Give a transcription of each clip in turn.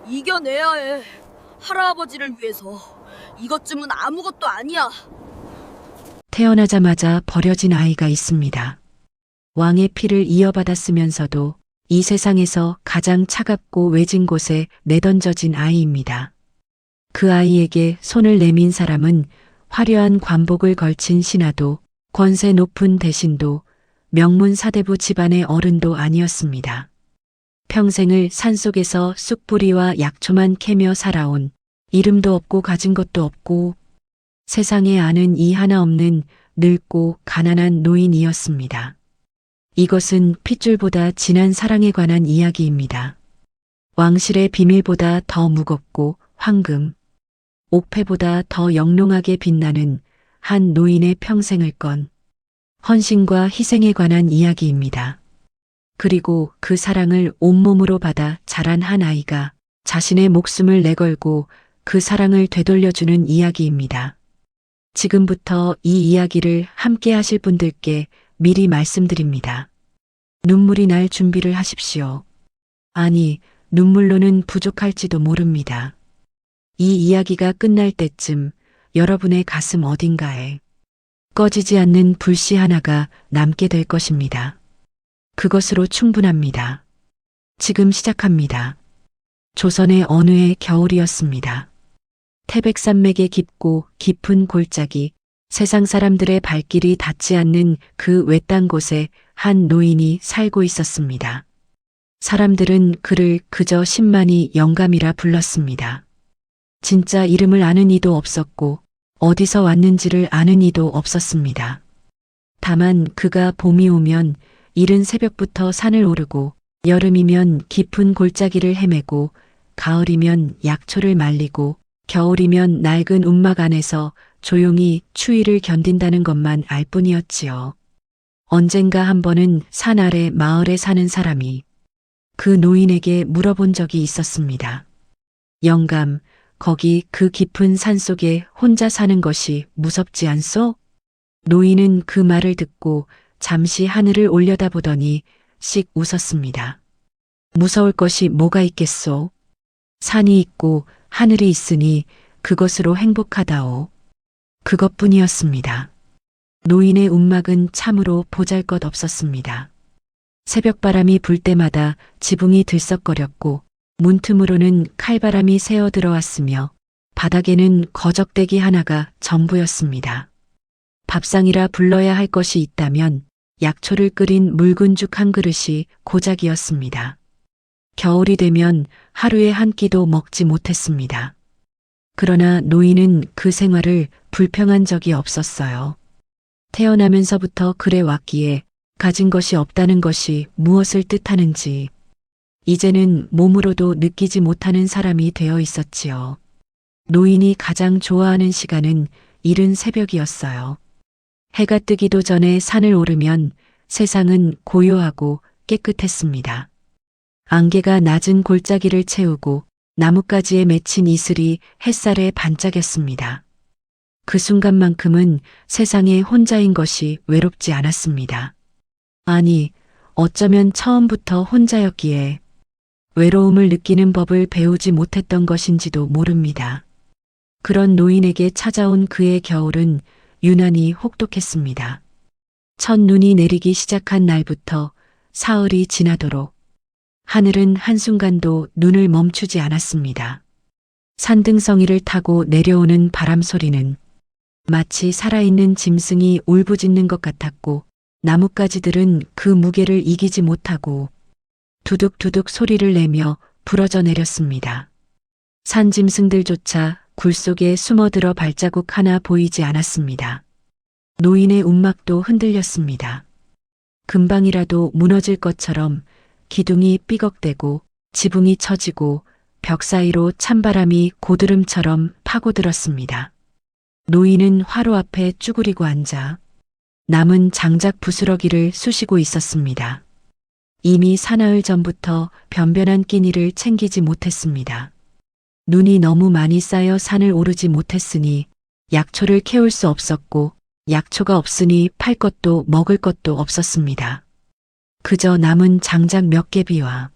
이겨내야 해. 할아버지를 위해서. 이것쯤은 아무것도 아니야. 태어나자마자 버려진 아이가 있습니다. 왕의 피를 이어받았으면서도 이 세상에서 가장 차갑고 외진 곳에 내던져진 아이입니다. 그 아이에게 손을 내민 사람은 화려한 관복을 걸친 신하도 권세 높은 대신도 명문 사대부 집안의 어른도 아니었습니다. 평생을 산속에서 쑥뿌리와 약초만 캐며 살아온 이름도 없고 가진 것도 없고 세상에 아는 이 하나 없는 늙고 가난한 노인이었습니다. 이것은 핏줄보다 진한 사랑에 관한 이야기입니다. 왕실의 비밀보다 더 무겁고 황금, 옥패보다 더 영롱하게 빛나는 한 노인의 평생을 건 헌신과 희생에 관한 이야기입니다. 그리고 그 사랑을 온몸으로 받아 자란 한 아이가 자신의 목숨을 내걸고 그 사랑을 되돌려주는 이야기입니다. 지금부터 이 이야기를 함께 하실 분들께 미리 말씀드립니다. 눈물이 날 준비를 하십시오. 아니, 눈물로는 부족할지도 모릅니다. 이 이야기가 끝날 때쯤 여러분의 가슴 어딘가에 꺼지지 않는 불씨 하나가 남게 될 것입니다. 그것으로 충분합니다. 지금 시작합니다. 조선의 어느 해 겨울이었습니다. 태백산맥의 깊고 깊은 골짜기, 세상 사람들의 발길이 닿지 않는 그 외딴 곳에 한 노인이 살고 있었습니다. 사람들은 그를 그저 신만이 영감이라 불렀습니다. 진짜 이름을 아는 이도 없었고 어디서 왔는지를 아는 이도 없었습니다. 다만 그가 봄이 오면 이른 새벽부터 산을 오르고 여름이면 깊은 골짜기를 헤매고 가을이면 약초를 말리고 겨울이면 낡은 움막 안에서 조용히 추위를 견딘다는 것만 알 뿐이었지요. 언젠가 한 번은 산 아래 마을에 사는 사람이 그 노인에게 물어본 적이 있었습니다. 영감, 거기 그 깊은 산 속에 혼자 사는 것이 무섭지 않소? 노인은 그 말을 듣고 잠시 하늘을 올려다보더니 씩 웃었습니다. 무서울 것이 뭐가 있겠소? 산이 있고 하늘이 있으니 그것으로 행복하다오. 그것뿐이었습니다. 노인의 움막은 참으로 보잘것없었습니다. 새벽바람이 불 때마다 지붕이 들썩거렸고 문틈으로는 칼바람이 새어 들어왔으며 바닥에는 거적대기 하나가 전부였습니다. 밥상이라 불러야 할 것이 있다면 약초를 끓인 묽은 죽 한 그릇이 고작이었습니다. 겨울이 되면 하루에 한 끼도 먹지 못했습니다. 그러나 노인은 그 생활을 불평한 적이 없었어요. 태어나면서부터 그래 왔기에 가진 것이 없다는 것이 무엇을 뜻하는지 이제는 몸으로도 느끼지 못하는 사람이 되어 있었지요. 노인이 가장 좋아하는 시간은 이른 새벽이었어요. 해가 뜨기도 전에 산을 오르면 세상은 고요하고 깨끗했습니다. 안개가 낮은 골짜기를 채우고 나뭇가지에 맺힌 이슬이 햇살에 반짝였습니다. 그 순간만큼은 세상에 혼자인 것이 외롭지 않았습니다. 아니, 어쩌면 처음부터 혼자였기에 외로움을 느끼는 법을 배우지 못했던 것인지도 모릅니다. 그런 노인에게 찾아온 그의 겨울은 유난히 혹독했습니다. 첫눈이 내리기 시작한 날부터 사흘이 지나도록 하늘은 한순간도 눈을 멈추지 않았습니다. 산등성이를 타고 내려오는 바람 소리는 마치 살아있는 짐승이 울부짖는 것 같았고 나뭇가지들은 그 무게를 이기지 못하고 두둑두둑 소리를 내며 부러져 내렸습니다. 산짐승들조차 굴 속에 숨어들어 발자국 하나 보이지 않았습니다. 노인의 움막도 흔들렸습니다. 금방이라도 무너질 것처럼 기둥이 삐걱대고 지붕이 처지고 벽 사이로 찬바람이 고드름처럼 파고들었습니다. 노인은 화로 앞에 쭈그리고 앉아 남은 장작 부스러기를 쑤시고 있었습니다. 이미 사나흘 전부터 변변한 끼니를 챙기지 못했습니다. 눈이 너무 많이 쌓여 산을 오르지 못했으니 약초를 캐올 수 없었고 약초가 없으니 팔 것도 먹을 것도 없었습니다. 그저 남은 장작 몇 개비와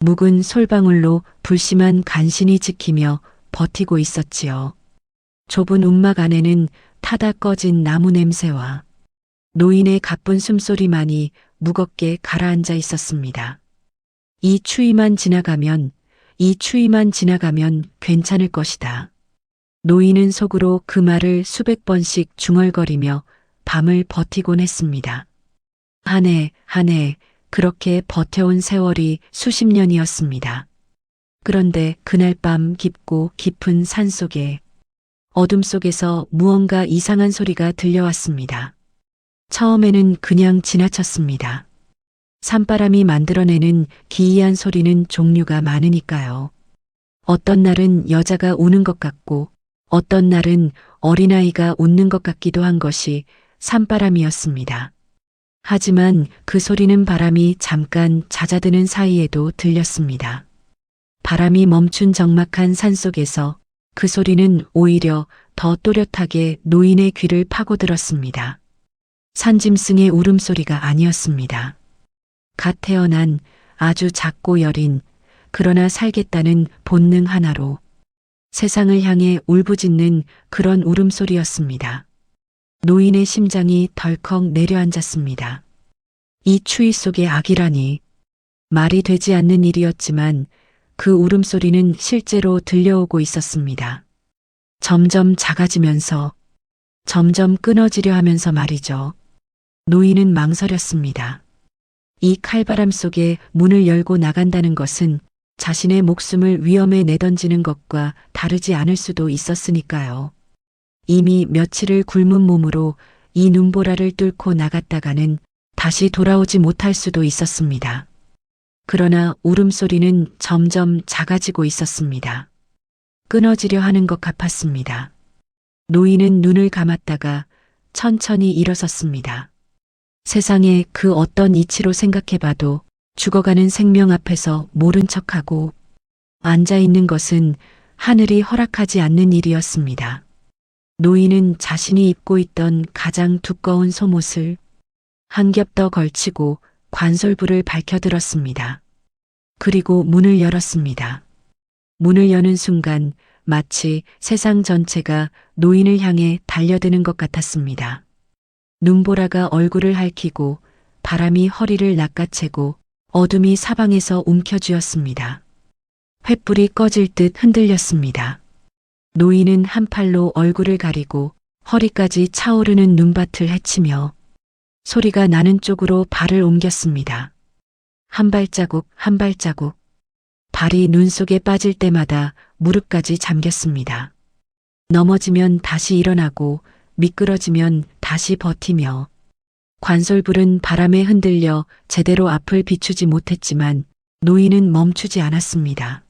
묵은 솔방울로 불씨만 간신히 지키며 버티고 있었지요. 좁은 움막 안에는 타다 꺼진 나무 냄새와 노인의 가쁜 숨소리만이 무겁게 가라앉아 있었습니다. 이 추위만 지나가면 괜찮을 것이다. 노인은 속으로 그 말을 수백 번씩 중얼거리며 밤을 버티곤 했습니다. 한 해 그렇게 버텨온 세월이 수십 년이었습니다. 그런데 그날 밤 깊고 깊은 산 속에 어둠 속에서 무언가 이상한 소리가 들려왔습니다. 처음에는 그냥 지나쳤습니다. 산바람이 만들어내는 기이한 소리는 종류가 많으니까요. 어떤 날은 여자가 우는 것 같고 어떤 날은 어린아이가 웃는 것 같기도 한 것이 산바람이었습니다. 하지만 그 소리는 바람이 잠깐 잦아드는 사이에도 들렸습니다. 바람이 멈춘 적막한 산속에서 그 소리는 오히려 더 또렷하게 노인의 귀를 파고들었습니다. 산짐승의 울음소리가 아니었습니다. 갓 태어난 아주 작고 여린 그러나 살겠다는 본능 하나로 세상을 향해 울부짖는 그런 울음소리였습니다. 노인의 심장이 덜컥 내려앉았습니다. 이 추위 속의 아기라니 말이 되지 않는 일이었지만 그 울음소리는 실제로 들려오고 있었습니다. 점점 작아지면서 점점 끊어지려 하면서 말이죠. 노인은 망설였습니다. 이 칼바람 속에 문을 열고 나간다는 것은 자신의 목숨을 위험에 내던지는 것과 다르지 않을 수도 있었으니까요. 이미 며칠을 굶은 몸으로 이 눈보라를 뚫고 나갔다가는 다시 돌아오지 못할 수도 있었습니다. 그러나 울음소리는 점점 작아지고 있었습니다. 끊어지려 하는 것 같았습니다. 노인은 눈을 감았다가 천천히 일어섰습니다. 세상에 그 어떤 이치로 생각해봐도 죽어가는 생명 앞에서 모른 척하고 앉아있는 것은 하늘이 허락하지 않는 일이었습니다. 노인은 자신이 입고 있던 가장 두꺼운 속옷을 한 겹 더 걸치고 관솔불을 밝혀들었습니다. 그리고 문을 열었습니다. 문을 여는 순간 마치 세상 전체가 노인을 향해 달려드는 것 같았습니다. 눈보라가 얼굴을 핥히고 바람이 허리를 낚아채고 어둠이 사방에서 움켜쥐었습니다. 횃불이 꺼질 듯 흔들렸습니다. 노인은 한 팔로 얼굴을 가리고 허리까지 차오르는 눈밭을 헤치며 소리가 나는 쪽으로 발을 옮겼습니다. 한 발자국 한 발자국. 발이 눈 속에 빠질 때마다 무릎까지 잠겼습니다. 넘어지면 다시 일어나고 미끄러지면 다시 버티며 관솔불은 바람에 흔들려 제대로 앞을 비추지 못했지만 노인은 멈추지 않았습니다.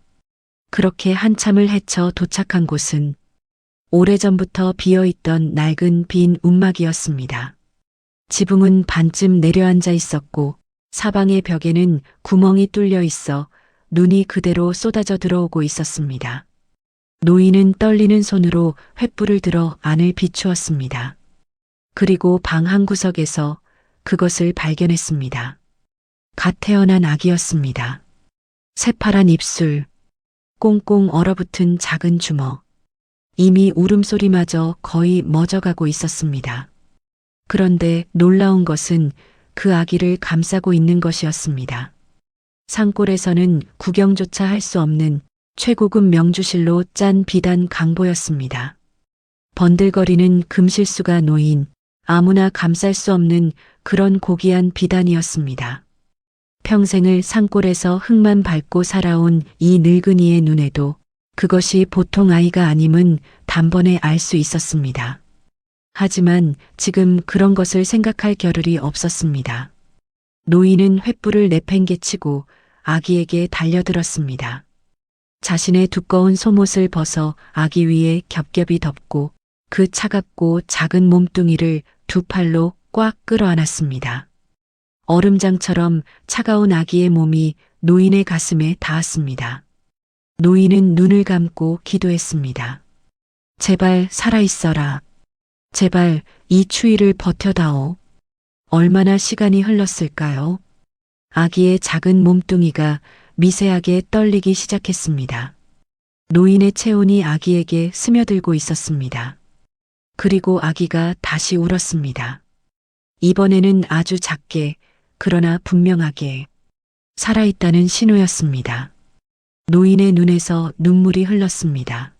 그렇게 한참을 헤쳐 도착한 곳은 오래전부터 비어있던 낡은 빈 움막이었습니다. 지붕은 반쯤 내려앉아 있었고 사방의 벽에는 구멍이 뚫려 있어 눈이 그대로 쏟아져 들어오고 있었습니다. 노인은 떨리는 손으로 횃불을 들어 안을 비추었습니다. 그리고 방 한 구석에서 그것을 발견했습니다. 갓 태어난 아기였습니다. 새파란 입술, 꽁꽁 얼어붙은 작은 주먹, 이미 울음소리마저 거의 멎어가고 있었습니다. 그런데 놀라운 것은 그 아기를 감싸고 있는 것이었습니다. 산골에서는 구경조차 할 수 없는 최고급 명주실로 짠 비단 강보였습니다. 번들거리는 금실수가 놓인 아무나 감쌀 수 없는 그런 고귀한 비단이었습니다. 평생을 산골에서 흙만 밟고 살아온 이 늙은이의 눈에도 그것이 보통 아이가 아님은 단번에 알 수 있었습니다. 하지만 지금 그런 것을 생각할 겨를이 없었습니다. 노인은 횃불을 내팽개치고 아기에게 달려들었습니다. 자신의 두꺼운 속옷을 벗어 아기 위에 겹겹이 덮고 그 차갑고 작은 몸뚱이를 두 팔로 꽉 끌어안았습니다. 얼음장처럼 차가운 아기의 몸이 노인의 가슴에 닿았습니다. 노인은 눈을 감고 기도했습니다. 제발 살아있어라. 제발 이 추위를 버텨다오. 얼마나 시간이 흘렀을까요? 아기의 작은 몸뚱이가 미세하게 떨리기 시작했습니다. 노인의 체온이 아기에게 스며들고 있었습니다. 그리고 아기가 다시 울었습니다. 이번에는 아주 작게, 그러나 분명하게 살아있다는 신호였습니다. 노인의 눈에서 눈물이 흘렀습니다.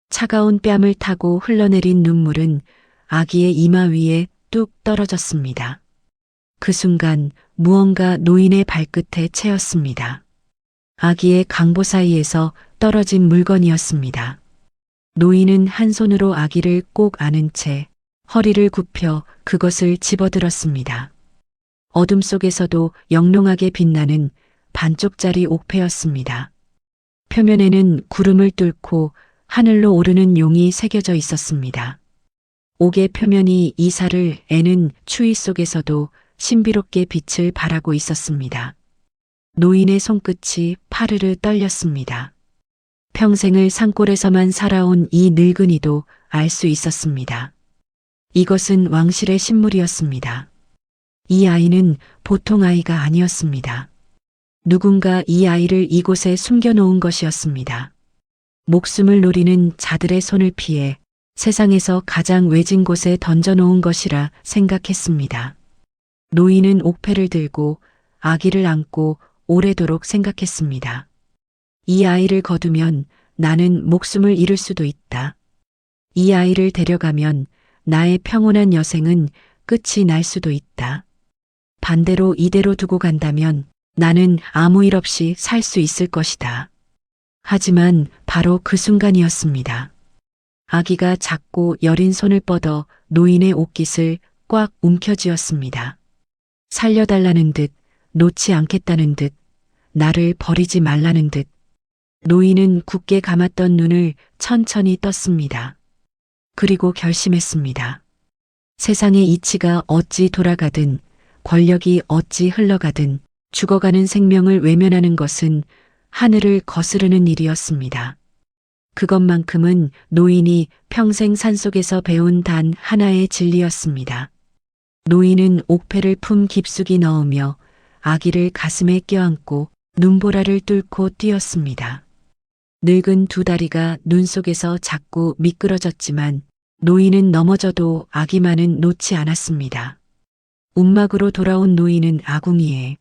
차가운 뺨을 타고 흘러내린 눈물은 아기의 이마 위에 뚝 떨어졌습니다. 그 순간 무언가 노인의 발끝에 채였습니다. 아기의 강보 사이에서 떨어진 물건이었습니다. 노인은 한 손으로 아기를 꼭 안은 채 허리를 굽혀 그것을 집어들었습니다. 어둠 속에서도 영롱하게 빛나는 반쪽짜리 옥패였습니다. 표면에는 구름을 뚫고 하늘로 오르는 용이 새겨져 있었습니다. 옥의 표면이 이사를 애는 추위 속에서도 신비롭게 빛을 발하고 있었습니다. 노인의 손끝이 파르르 떨렸습니다. 평생을 산골에서만 살아온 이 늙은이도 알 수 있었습니다. 이것은 왕실의 신물이었습니다. 이 아이는 보통 아이가 아니었습니다. 누군가 이 아이를 이곳에 숨겨놓은 것이었습니다. 목숨을 노리는 자들의 손을 피해 세상에서 가장 외진 곳에 던져놓은 것이라 생각했습니다. 노인은 옥패를 들고 아기를 안고 오래도록 생각했습니다. 이 아이를 거두면 나는 목숨을 잃을 수도 있다. 이 아이를 데려가면 나의 평온한 여생은 끝이 날 수도 있다. 반대로 이대로 두고 간다면 나는 아무 일 없이 살 수 있을 것이다. 하지만 바로 그 순간이었습니다. 아기가 작고 여린 손을 뻗어 노인의 옷깃을 꽉 움켜쥐었습니다. 살려달라는 듯, 놓지 않겠다는 듯, 나를 버리지 말라는 듯. 노인은 굳게 감았던 눈을 천천히 떴습니다. 그리고 결심했습니다. 세상의 이치가 어찌 돌아가든, 권력이 어찌 흘러가든, 죽어가는 생명을 외면하는 것은 하늘을 거스르는 일이었습니다. 그것만큼은 노인이 평생 산속에서 배운 단 하나의 진리였습니다. 노인은 옥패를 품 깊숙이 넣으며 아기를 가슴에 껴안고 눈보라를 뚫고 뛰었습니다. 늙은 두 다리가 눈 속에서 자꾸 미끄러졌지만 노인은 넘어져도 아기만은 놓지 않았습니다. 움막으로 돌아온 노인은 아궁이에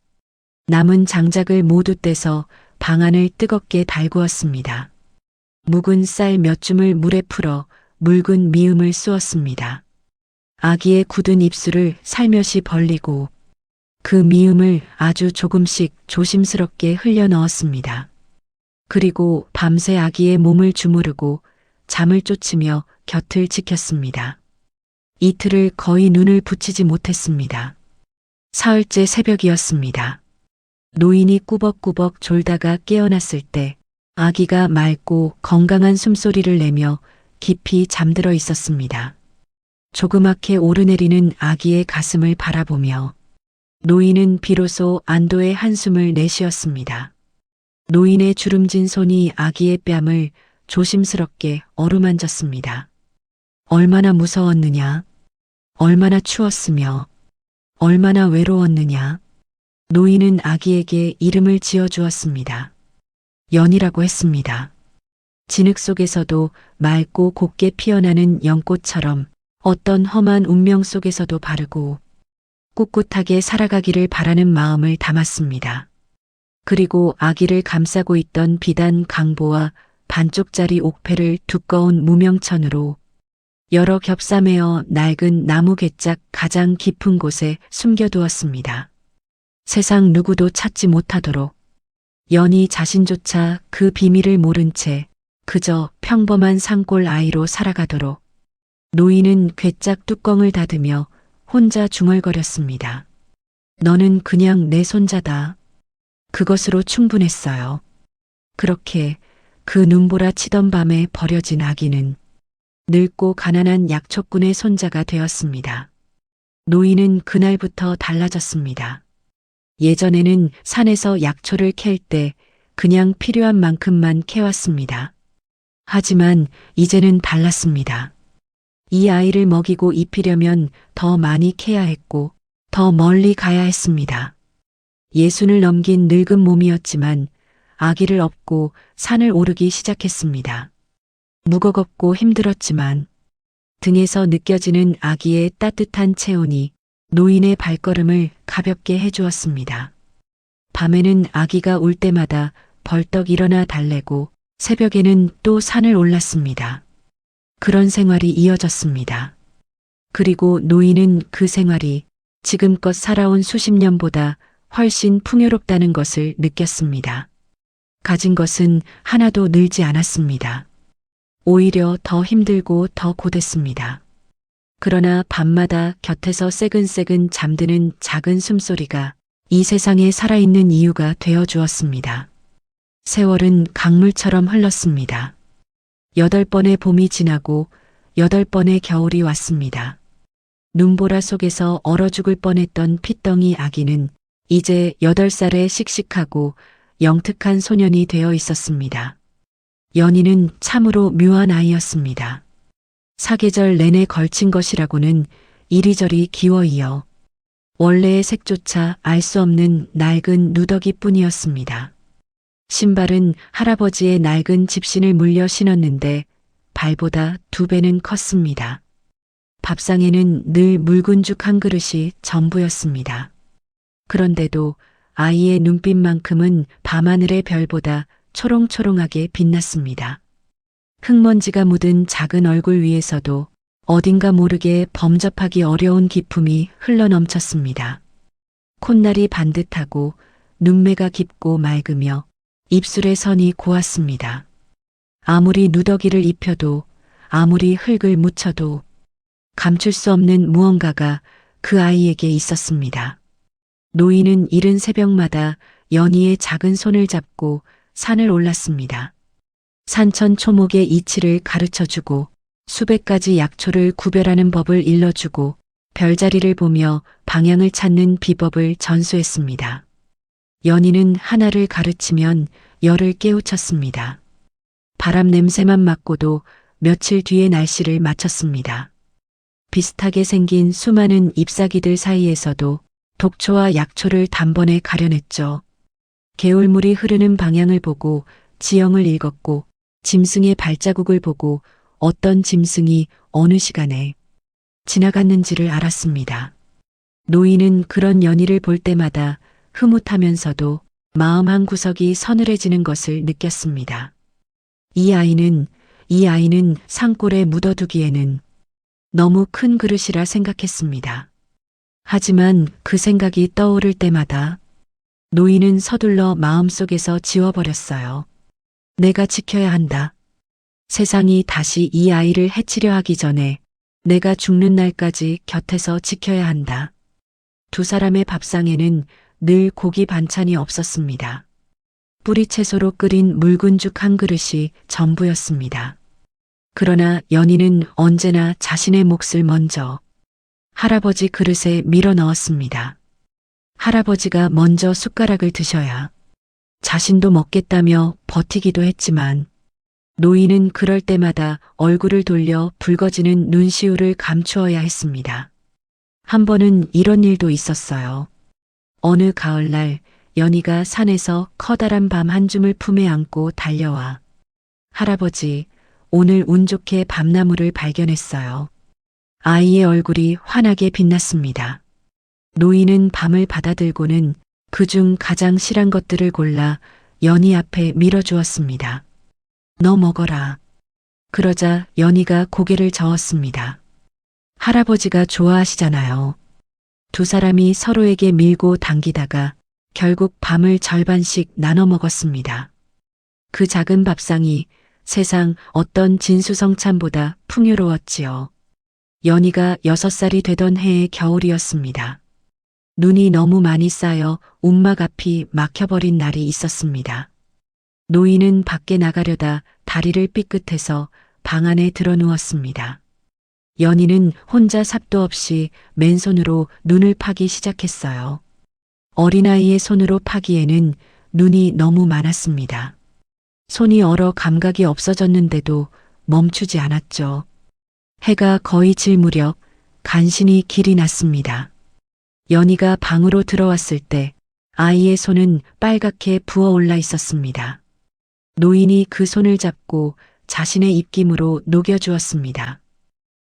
남은 장작을 모두 떼서 방안을 뜨겁게 달구었습니다. 묵은 쌀 몇 줌을 물에 풀어 묽은 미음을 쑤었습니다. 아기의 굳은 입술을 살며시 벌리고 그 미음을 아주 조금씩 조심스럽게 흘려 넣었습니다. 그리고 밤새 아기의 몸을 주무르고 잠을 쫓으며 곁을 지켰습니다. 이틀을 거의 눈을 붙이지 못했습니다. 사흘째 새벽이었습니다. 노인이 꾸벅꾸벅 졸다가 깨어났을 때 아기가 맑고 건강한 숨소리를 내며 깊이 잠들어 있었습니다. 조그맣게 오르내리는 아기의 가슴을 바라보며 노인은 비로소 안도의 한숨을 내쉬었습니다. 노인의 주름진 손이 아기의 뺨을 조심스럽게 어루만졌습니다. 얼마나 무서웠느냐, 얼마나 추웠으며, 얼마나 외로웠느냐. 노인은 아기에게 이름을 지어주었습니다. 연이라고 했습니다. 진흙 속에서도 맑고 곱게 피어나는 연꽃처럼 어떤 험한 운명 속에서도 바르고 꿋꿋하게 살아가기를 바라는 마음을 담았습니다. 그리고 아기를 감싸고 있던 비단 강보와 반쪽짜리 옥패를 두꺼운 무명천으로 여러 겹싸매어 낡은 나무 괴짝 가장 깊은 곳에 숨겨두었습니다. 세상 누구도 찾지 못하도록 연희 자신조차 그 비밀을 모른 채 그저 평범한 산골 아이로 살아가도록 노인은 괴짝 뚜껑을 닫으며 혼자 중얼거렸습니다. 너는 그냥 내 손자다. 그것으로 충분했어요. 그렇게 그 눈보라 치던 밤에 버려진 아기는 늙고 가난한 약초꾼의 손자가 되었습니다. 노인은 그날부터 달라졌습니다. 예전에는 산에서 약초를 캘 때 그냥 필요한 만큼만 캐왔습니다. 하지만 이제는 달랐습니다. 이 아이를 먹이고 입히려면 더 많이 캐야 했고 더 멀리 가야 했습니다. 예순을 넘긴 늙은 몸이었지만 아기를 업고 산을 오르기 시작했습니다. 무거웠고 힘들었지만 등에서 느껴지는 아기의 따뜻한 체온이 노인의 발걸음을 가볍게 해주었습니다. 밤에는 아기가 울 때마다 벌떡 일어나 달래고 새벽에는 또 산을 올랐습니다. 그런 생활이 이어졌습니다. 그리고 노인은 그 생활이 지금껏 살아온 수십 년보다 훨씬 풍요롭다는 것을 느꼈습니다. 가진 것은 하나도 늘지 않았습니다. 오히려 더 힘들고 더 고됐습니다. 그러나 밤마다 곁에서 새근새근 잠드는 작은 숨소리가 이 세상에 살아있는 이유가 되어 주었습니다. 세월은 강물처럼 흘렀습니다. 8번의 봄이 지나고 8번의 겨울이 왔습니다. 눈보라 속에서 얼어 죽을 뻔했던 핏덩이 아기는 이제 8살의 씩씩하고 영특한 소년이 되어 있었습니다. 연희는 참으로 묘한 아이였습니다. 사계절 내내 걸친 것이라고는 이리저리 기워이어 원래의 색조차 알 수 없는 낡은 누더기뿐이었습니다. 신발은 할아버지의 낡은 집신을 물려 신었는데 발보다 2배는 컸습니다. 밥상에는 늘 묽은 죽 한 그릇이 전부였습니다. 그런데도 아이의 눈빛만큼은 밤하늘의 별보다 초롱초롱하게 빛났습니다. 흙먼지가 묻은 작은 얼굴 위에서도 어딘가 모르게 범접하기 어려운 기품이 흘러넘쳤습니다. 콧날이 반듯하고 눈매가 깊고 맑으며 입술의 선이 고왔습니다. 아무리 누더기를 입혀도 아무리 흙을 묻혀도 감출 수 없는 무언가가 그 아이에게 있었습니다. 노인은 이른 새벽마다 연희의 작은 손을 잡고 산을 올랐습니다. 산천 초목의 이치를 가르쳐주고 수백 가지 약초를 구별하는 법을 일러주고 별자리를 보며 방향을 찾는 비법을 전수했습니다. 연희는 하나를 가르치면 열을 깨우쳤습니다. 바람 냄새만 맡고도 며칠 뒤에 날씨를 맞췄습니다. 비슷하게 생긴 수많은 잎사귀들 사이에서도 독초와 약초를 단번에 가려냈죠. 개울물이 흐르는 방향을 보고 지형을 읽었고 짐승의 발자국을 보고 어떤 짐승이 어느 시간에 지나갔는지를 알았습니다. 노인은 그런 연희를 볼 때마다 흐뭇하면서도 마음 한 구석이 서늘해지는 것을 느꼈습니다. 이 아이는 산골에 묻어두기에는 너무 큰 그릇이라 생각했습니다. 하지만 그 생각이 떠오를 때마다 노인은 서둘러 마음속에서 지워버렸어요. 내가 지켜야 한다. 세상이 다시 이 아이를 해치려 하기 전에 내가 죽는 날까지 곁에서 지켜야 한다. 두 사람의 밥상에는 늘 고기 반찬이 없었습니다. 뿌리채소로 끓인 묽은 죽 한 그릇이 전부였습니다. 그러나 연희는 언제나 자신의 몫을 먼저 할아버지 그릇에 밀어 넣었습니다. 할아버지가 먼저 숟가락을 드셔야 자신도 먹겠다며 버티기도 했지만 노인은 그럴 때마다 얼굴을 돌려 붉어지는 눈시울을 감추어야 했습니다. 한 번은 이런 일도 있었어요. 어느 가을날 연희가 산에서 커다란 밤 한 줌을 품에 안고 달려와 할아버지, 오늘 운 좋게 밤나무를 발견했어요. 아이의 얼굴이 환하게 빛났습니다. 노인은 밤을 받아들고는 그중 가장 실한 것들을 골라 연희 앞에 밀어주었습니다. 너 먹어라. 그러자 연희가 고개를 저었습니다. 할아버지가 좋아하시잖아요. 두 사람이 서로에게 밀고 당기다가 결국 밤을 절반씩 나눠 먹었습니다. 그 작은 밥상이 세상 어떤 진수성찬보다 풍요로웠지요. 연희가 6살이 되던 해의 겨울이었습니다. 눈이 너무 많이 쌓여 움막 앞이 막혀버린 날이 있었습니다. 노인은 밖에 나가려다 다리를 삐끗해서 방 안에 들어누웠습니다. 연희는 혼자 삽도 없이 맨손으로 눈을 파기 시작했어요. 어린아이의 손으로 파기에는 눈이 너무 많았습니다. 손이 얼어 감각이 없어졌는데도 멈추지 않았죠. 해가 거의 질 무렵 간신히 길이 났습니다. 연희가 방으로 들어왔을 때 아이의 손은 빨갛게 부어올라 있었습니다. 노인이 그 손을 잡고 자신의 입김으로 녹여주었습니다.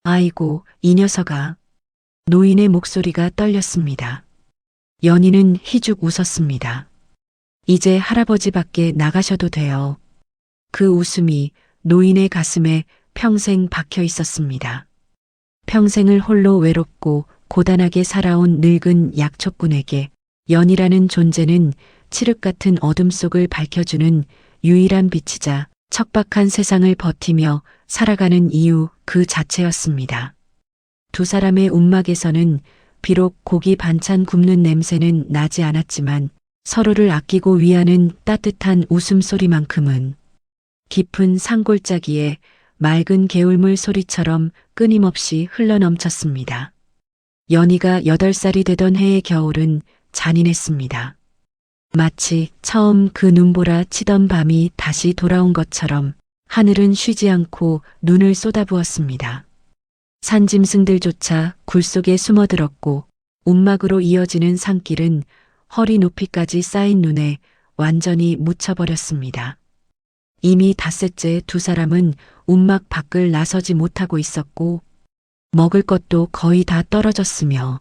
아이고, 이 녀석아. 노인의 목소리가 떨렸습니다. 연희는 희죽 웃었습니다. 이제 할아버지 밖에 나가셔도 돼요. 그 웃음이 노인의 가슴에 평생 박혀 있었습니다. 평생을 홀로 외롭고 고단하게 살아온 늙은 약초꾼에게 연희라는 존재는 칠흑 같은 어둠 속을 밝혀주는 유일한 빛이자 척박한 세상을 버티며 살아가는 이유 그 자체였습니다. 두 사람의 움막에서는 비록 고기 반찬 굽는 냄새는 나지 않았지만 서로를 아끼고 위하는 따뜻한 웃음소리만큼은 깊은 산골짜기에 맑은 개울물 소리처럼 끊임없이 흘러넘쳤습니다. 연희가 8살이 되던 해의 겨울은 잔인했습니다. 마치 처음 그 눈보라 치던 밤이 다시 돌아온 것처럼 하늘은 쉬지 않고 눈을 쏟아부었습니다. 산짐승들조차 굴 속에 숨어들었고 움막으로 이어지는 산길은 허리 높이까지 쌓인 눈에 완전히 묻혀버렸습니다. 이미 닷새째 두 사람은 움막 밖을 나서지 못하고 있었고 먹을 것도 거의 다 떨어졌으며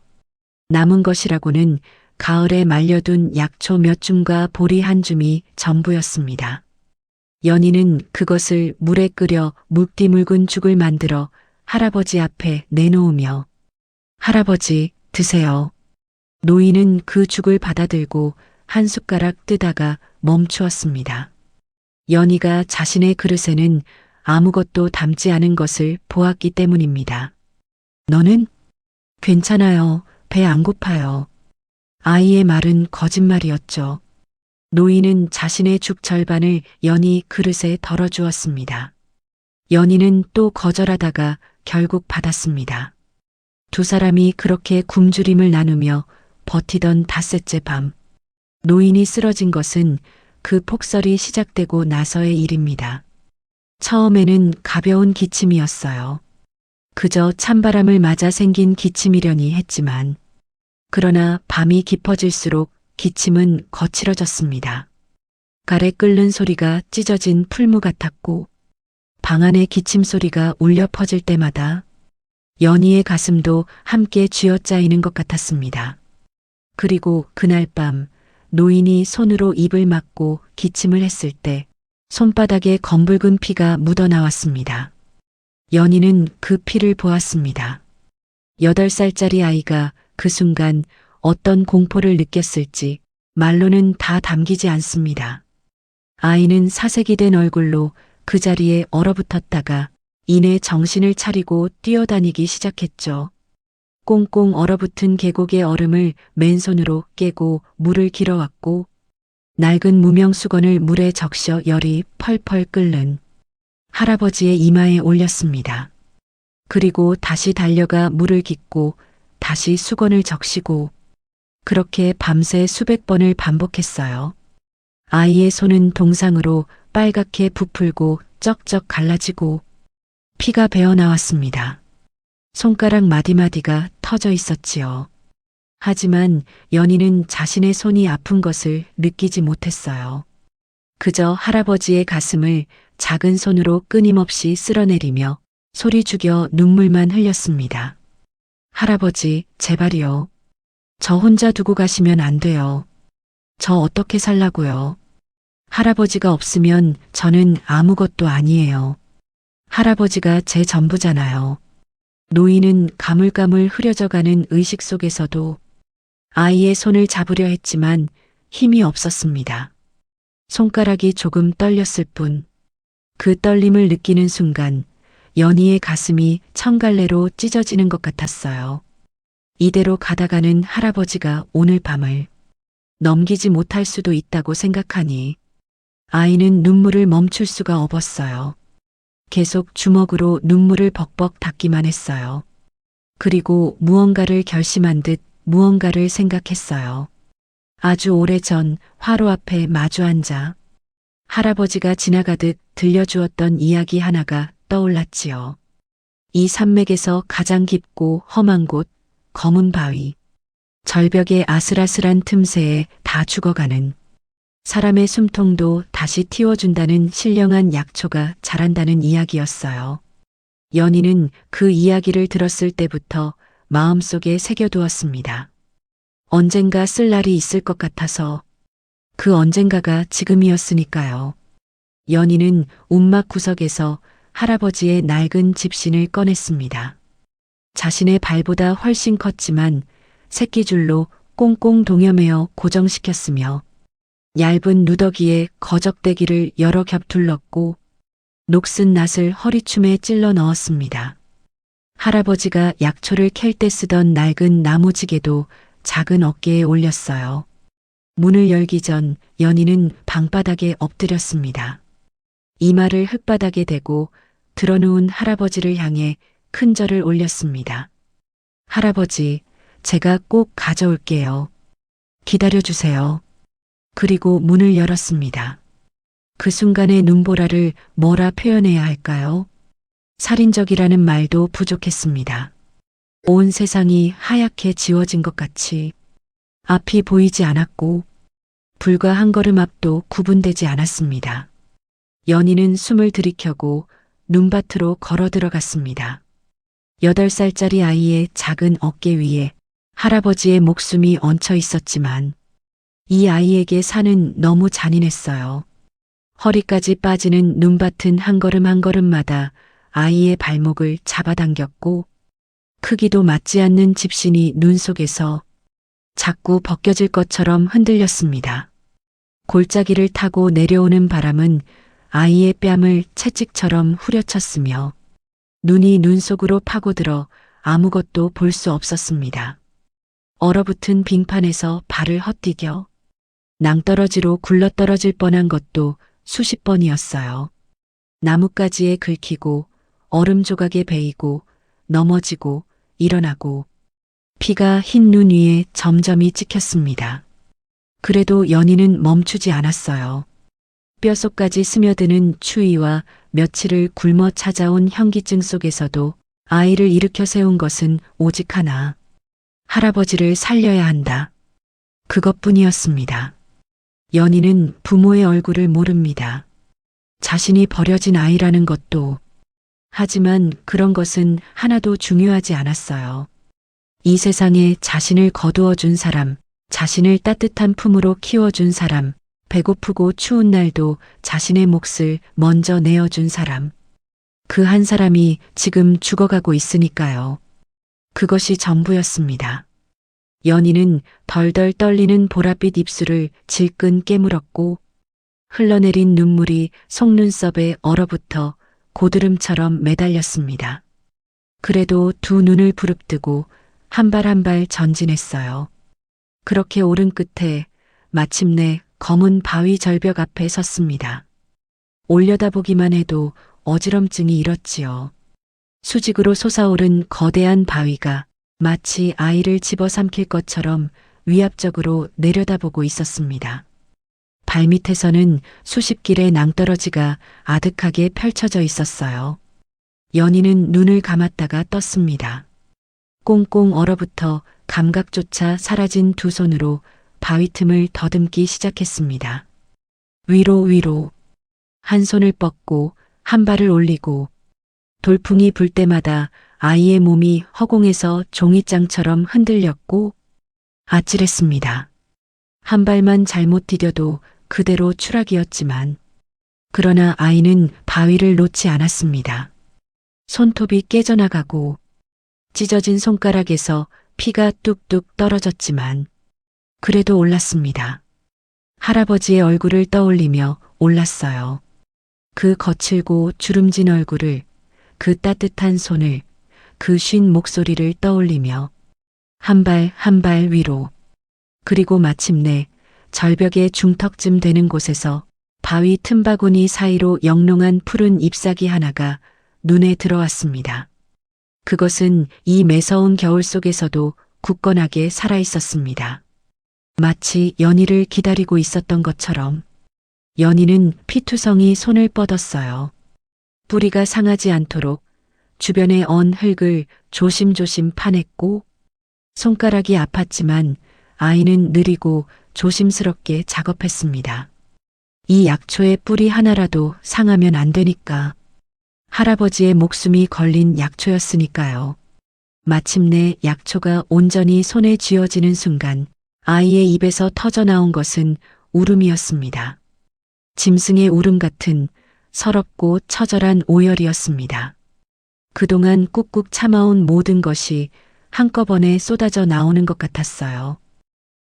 남은 것이라고는 가을에 말려둔 약초 몇 줌과 보리 한 줌이 전부였습니다. 연희는 그것을 물에 끓여 묽디 묽은 죽을 만들어 할아버지 앞에 내놓으며 할아버지 드세요. 노인은 그 죽을 받아들고 한 숟가락 뜨다가 멈추었습니다. 연희가 자신의 그릇에는 아무것도 담지 않은 것을 보았기 때문입니다. 너는? 괜찮아요. 배 안 고파요. 아이의 말은 거짓말이었죠. 노인은 자신의 죽 절반을 연희 그릇에 덜어주었습니다. 연희는 또 거절하다가 결국 받았습니다. 두 사람이 그렇게 굶주림을 나누며 버티던 닷새째 밤, 노인이 쓰러진 것은 그 폭설이 시작되고 나서의 일입니다. 처음에는 가벼운 기침이었어요. 그저 찬바람을 맞아 생긴 기침이려니 했지만, 그러나 밤이 깊어질수록 기침은 거칠어졌습니다. 가래 끓는 소리가 찢어진 풀무 같았고, 방 안의 기침 소리가 울려 퍼질 때마다 연희의 가슴도 함께 쥐어짜이는 것 같았습니다. 그리고 그날 밤 노인이 손으로 입을 막고 기침을 했을 때 손바닥에 검붉은 피가 묻어나왔습니다. 연희는 그 피를 보았습니다. 8살짜리 아이가 그 순간 어떤 공포를 느꼈을지 말로는 다 담기지 않습니다. 아이는 사색이 된 얼굴로 그 자리에 얼어붙었다가 이내 정신을 차리고 뛰어다니기 시작했죠. 꽁꽁 얼어붙은 계곡의 얼음을 맨손으로 깨고 물을 길어왔고 낡은 무명 수건을 물에 적셔 열이 펄펄 끓는 할아버지의 이마에 올렸습니다. 그리고 다시 달려가 물을 깃고 다시 수건을 적시고 그렇게 밤새 수백 번을 반복했어요. 아이의 손은 동상으로 빨갛게 부풀고 쩍쩍 갈라지고 피가 배어 나왔습니다. 손가락 마디마디가 터져 있었지요. 하지만 연희는 자신의 손이 아픈 것을 느끼지 못했어요. 그저 할아버지의 가슴을 작은 손으로 끊임없이 쓸어내리며 소리 죽여 눈물만 흘렸습니다. 할아버지, 제발이요. 저 혼자 두고 가시면 안 돼요. 저 어떻게 살라고요. 할아버지가 없으면 저는 아무것도 아니에요. 할아버지가 제 전부잖아요. 노인은 가물가물 흐려져가는 의식 속에서도 아이의 손을 잡으려 했지만 힘이 없었습니다. 손가락이 조금 떨렸을 뿐 그 떨림을 느끼는 순간 연희의 가슴이 천갈래로 찢어지는 것 같았어요. 이대로 가다가는 할아버지가 오늘 밤을 넘기지 못할 수도 있다고 생각하니 아이는 눈물을 멈출 수가 없었어요. 계속 주먹으로 눈물을 벅벅 닦기만 했어요. 그리고 무언가를 결심한 듯 무언가를 생각했어요. 아주 오래전 화로 앞에 마주 앉아 할아버지가 지나가듯 들려주었던 이야기 하나가 떠올랐지요. 이 산맥에서 가장 깊고 험한 곳, 검은 바위. 절벽의 아슬아슬한 틈새에 다 죽어가는 사람의 숨통도 다시 틔워준다는 신령한 약초가 자란다는 이야기였어요. 연희는 그 이야기를 들었을 때부터 마음속에 새겨두었습니다. 언젠가 쓸 날이 있을 것 같아서 그 언젠가가 지금이었으니까요. 연희는 움막 구석에서 할아버지의 낡은 집신을 꺼냈습니다. 자신의 발보다 훨씬 컸지만 새끼줄로 꽁꽁 동여매어 고정시켰으며 얇은 누더기에 거적대기를 여러 겹 둘렀고 녹슨 낫을 허리춤에 찔러 넣었습니다. 할아버지가 약초를 캘 때 쓰던 낡은 나무지게도 작은 어깨에 올렸어요. 문을 열기 전 연희는 방바닥에 엎드렸습니다. 이마를 흙바닥에 대고 드러누운 할아버지를 향해 큰 절을 올렸습니다. 할아버지, 제가 꼭 가져올게요. 기다려주세요. 그리고 문을 열었습니다. 그 순간의 눈보라를 뭐라 표현해야 할까요? 살인적이라는 말도 부족했습니다. 온 세상이 하얗게 지워진 것 같이 앞이 보이지 않았고 불과 한 걸음 앞도 구분되지 않았습니다. 연희는 숨을 들이켜고 눈밭으로 걸어 들어갔습니다. 8살짜리 아이의 작은 어깨 위에 할아버지의 목숨이 얹혀 있었지만 이 아이에게 사는 너무 잔인했어요. 허리까지 빠지는 눈밭은 한 걸음 한 걸음마다 아이의 발목을 잡아당겼고 크기도 맞지 않는 집신이 눈 속에서 자꾸 벗겨질 것처럼 흔들렸습니다. 골짜기를 타고 내려오는 바람은 아이의 뺨을 채찍처럼 후려쳤으며 눈이 눈 속으로 파고들어 아무것도 볼 수 없었습니다. 얼어붙은 빙판에서 발을 헛디뎌 낭떠러지로 굴러떨어질 뻔한 것도 수십 번이었어요. 나뭇가지에 긁히고 얼음 조각에 베이고 넘어지고 일어나고 피가 흰 눈 위에 점점이 찍혔습니다. 그래도 연희는 멈추지 않았어요. 뼛속까지 스며드는 추위와 며칠을 굶어 찾아온 현기증 속에서도 아이를 일으켜 세운 것은 오직 하나. 할아버지를 살려야 한다. 그것뿐이었습니다. 연희는 부모의 얼굴을 모릅니다. 자신이 버려진 아이라는 것도. 하지만 그런 것은 하나도 중요하지 않았어요. 이 세상에 자신을 거두어 준 사람, 자신을 따뜻한 품으로 키워준 사람, 배고프고 추운 날도 자신의 몫을 먼저 내어준 사람. 그 한 사람이 지금 죽어가고 있으니까요. 그것이 전부였습니다. 연희는 덜덜 떨리는 보랏빛 입술을 질끈 깨물었고 흘러내린 눈물이 속눈썹에 얼어붙어 고드름처럼 매달렸습니다. 그래도 두 눈을 부릅뜨고 한 발 한 발 전진했어요. 그렇게 오른 끝에 마침내 검은 바위 절벽 앞에 섰습니다. 올려다보기만 해도 어지럼증이 일었지요. 수직으로 솟아오른 거대한 바위가 마치 아이를 집어삼킬 것처럼 위압적으로 내려다보고 있었습니다. 발밑에서는 수십 길의 낭떠러지가 아득하게 펼쳐져 있었어요. 연희는 눈을 감았다가 떴습니다. 꽁꽁 얼어붙어 감각조차 사라진 두 손으로 바위 틈을 더듬기 시작했습니다. 위로 위로 한 손을 뻗고 한 발을 올리고 돌풍이 불 때마다 아이의 몸이 허공에서 종이장처럼 흔들렸고 아찔했습니다. 한 발만 잘못 디뎌도 그대로 추락이었지만 그러나 아이는 바위를 놓지 않았습니다. 손톱이 깨져나가고 찢어진 손가락에서 피가 뚝뚝 떨어졌지만 그래도 올랐습니다. 할아버지의 얼굴을 떠올리며 올랐어요. 그 거칠고 주름진 얼굴을, 그 따뜻한 손을, 그 쉰 목소리를 떠올리며 한 발 한 발 위로, 그리고 마침내 절벽의 중턱쯤 되는 곳에서 바위 틈바구니 사이로 영롱한 푸른 잎사귀 하나가 눈에 들어왔습니다. 그것은 이 매서운 겨울 속에서도 굳건하게 살아있었습니다. 마치 연희를 기다리고 있었던 것처럼. 연희는 피투성이 손을 뻗었어요. 뿌리가 상하지 않도록 주변에 언 흙을 조심조심 파냈고 손가락이 아팠지만 아이는 느리고 조심스럽게 작업했습니다. 이 약초의 뿌리 하나라도 상하면 안 되니까. 할아버지의 목숨이 걸린 약초였으니까요. 마침내 약초가 온전히 손에 쥐어지는 순간 아이의 입에서 터져나온 것은 울음이었습니다. 짐승의 울음 같은 서럽고 처절한 오열이었습니다. 그동안 꾹꾹 참아온 모든 것이 한꺼번에 쏟아져 나오는 것 같았어요.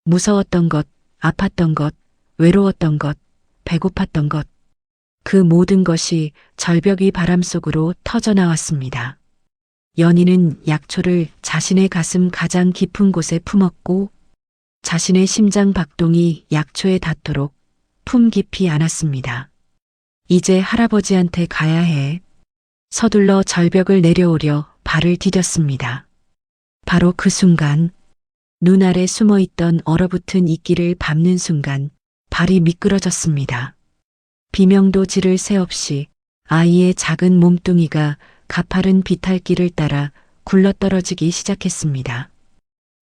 무서웠던 것, 아팠던 것, 외로웠던 것, 배고팠던 것. 그 모든 것이 절벽 위 바람 속으로 터져 나왔습니다. 연희는 약초를 자신의 가슴 가장 깊은 곳에 품었고 자신의 심장 박동이 약초에 닿도록 품 깊이 안았습니다. 이제 할아버지한테 가야 해. 서둘러 절벽을 내려오려 발을 디뎠습니다. 바로 그 순간 눈 아래 숨어있던 얼어붙은 이끼를 밟는 순간 발이 미끄러졌습니다. 비명도 지를 새 없이 아이의 작은 몸뚱이가 가파른 비탈길을 따라 굴러떨어지기 시작했습니다.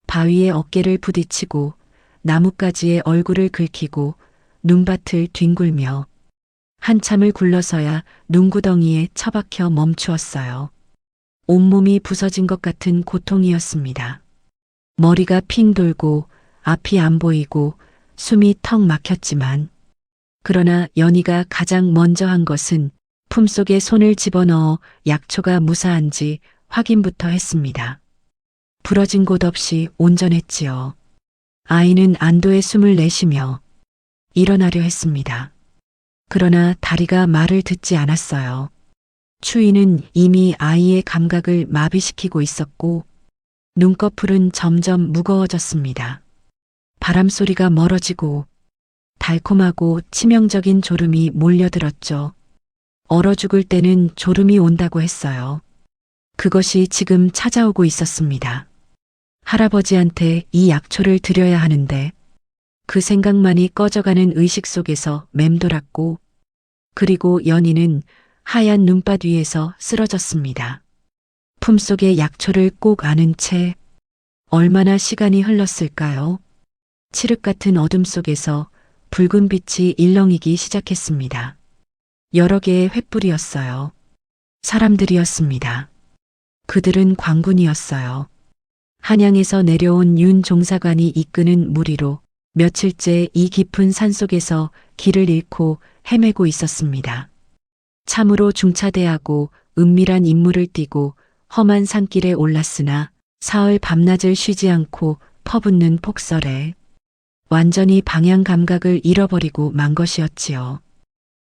바위에 어깨를 부딪히고 나뭇가지에 얼굴을 긁히고 눈밭을 뒹굴며 한참을 굴러서야 눈구덩이에 처박혀 멈추었어요. 온몸이 부서진 것 같은 고통이었습니다. 머리가 핑 돌고 앞이 안 보이고 숨이 턱 막혔지만 그러나 연희가 가장 먼저 한 것은 품속에 손을 집어넣어 약초가 무사한지 확인부터 했습니다. 부러진 곳 없이 온전했지요. 아이는 안도의 숨을 내쉬며 일어나려 했습니다. 그러나 다리가 말을 듣지 않았어요. 추위는 이미 아이의 감각을 마비시키고 있었고 눈꺼풀은 점점 무거워졌습니다. 바람 소리가 멀어지고 달콤하고 치명적인 졸음이 몰려들었죠. 얼어 죽을 때는 졸음이 온다고 했어요. 그것이 지금 찾아오고 있었습니다. 할아버지한테 이 약초를 드려야 하는데 그 생각만이 꺼져가는 의식 속에서 맴돌았고 그리고 연희는 하얀 눈밭 위에서 쓰러졌습니다. 품속의 약초를 꼭 안은 채 얼마나 시간이 흘렀을까요? 칠흑 같은 어둠 속에서 붉은 빛이 일렁이기 시작했습니다. 여러 개의 횃불이었어요. 사람들이었습니다. 그들은 광군이었어요. 한양에서 내려온 윤 종사관이 이끄는 무리로 며칠째 이 깊은 산속에서 길을 잃고 헤매고 있었습니다. 참으로 중차대하고 은밀한 임무를 띠고 험한 산길에 올랐으나 사흘 밤낮을 쉬지 않고 퍼붓는 폭설에 완전히 방향 감각을 잃어버리고 만 것이었지요.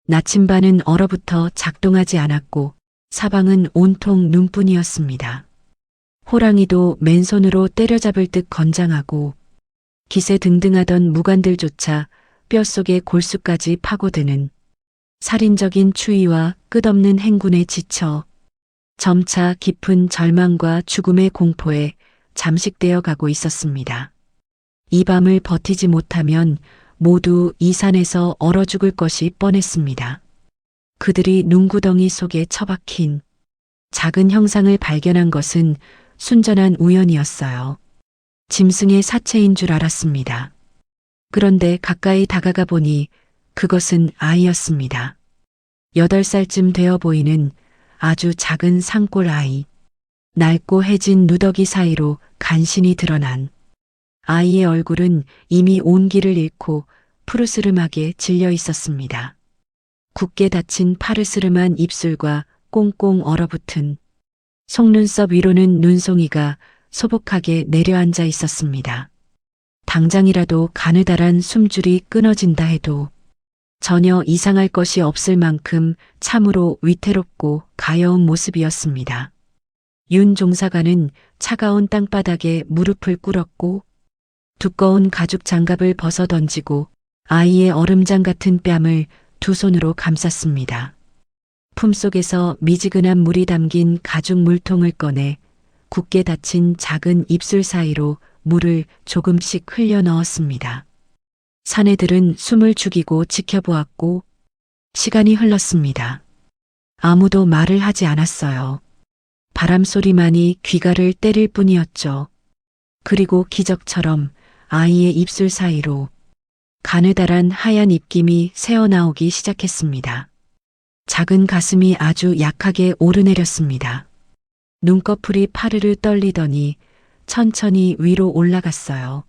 나침반은 얼어붙어 작동하지 않았고 사방은 온통 눈뿐이었습니다. 호랑이도 맨손으로 때려잡을 듯 건장하고 기세등등하던 무관들조차 뼛속의 골수까지 파고드는 살인적인 추위와 끝없는 행군에 지쳐 점차 깊은 절망과 죽음의 공포에 잠식되어 가고 있었습니다. 이 밤을 버티지 못하면 모두 이 산에서 얼어 죽을 것이 뻔했습니다. 그들이 눈구덩이 속에 처박힌 작은 형상을 발견한 것은 순전한 우연이었어요. 짐승의 사체인 줄 알았습니다. 그런데 가까이 다가가 보니 그것은 아이였습니다. 8살쯤 되어 보이는 아주 작은 산골 아이. 낡고 해진 누더기 사이로 간신히 드러난 아이의 얼굴은 이미 온기를 잃고 푸르스름하게 질려 있었습니다. 굳게 닫힌 파르스름한 입술과 꽁꽁 얼어붙은 속눈썹 위로는 눈송이가 소복하게 내려앉아 있었습니다. 당장이라도 가느다란 숨줄이 끊어진다 해도 전혀 이상할 것이 없을 만큼 참으로 위태롭고 가여운 모습이었습니다. 윤 종사관은 차가운 땅바닥에 무릎을 꿇었고 두꺼운 가죽 장갑을 벗어 던지고 아이의 얼음장 같은 뺨을 두 손으로 감쌌습니다. 품속에서 미지근한 물이 담긴 가죽 물통을 꺼내 굳게 닫힌 작은 입술 사이로 물을 조금씩 흘려 넣었습니다. 사내들은 숨을 죽이고 지켜보았고 시간이 흘렀습니다. 아무도 말을 하지 않았어요. 바람 소리만이 귀가를 때릴 뿐이었죠. 그리고 기적처럼 아이의 입술 사이로 가느다란 하얀 입김이 새어나오기 시작했습니다. 작은 가슴이 아주 약하게 오르내렸습니다. 눈꺼풀이 파르르 떨리더니 천천히 위로 올라갔어요.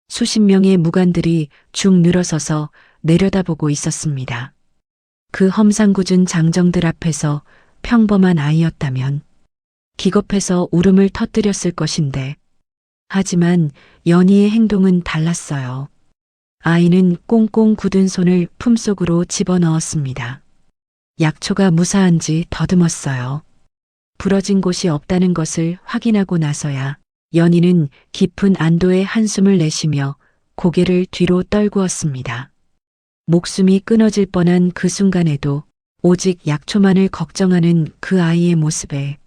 수십 명의 무관들이 죽 늘어서서 내려다보고 있었습니다. 그 험상궂은 장정들 앞에서 평범한 아이였다면 기겁해서 울음을 터뜨렸을 것인데, 하지만 연희의 행동은 달랐어요. 아이는 꽁꽁 굳은 손을 품속으로 집어넣었습니다. 약초가 무사한지 더듬었어요. 부러진 곳이 없다는 것을 확인하고 나서야 연희는 깊은 안도의 한숨을 내쉬며 고개를 뒤로 떨구었습니다. 목숨이 끊어질 뻔한 그 순간에도 오직 약초만을 걱정하는 그 아이의 모습에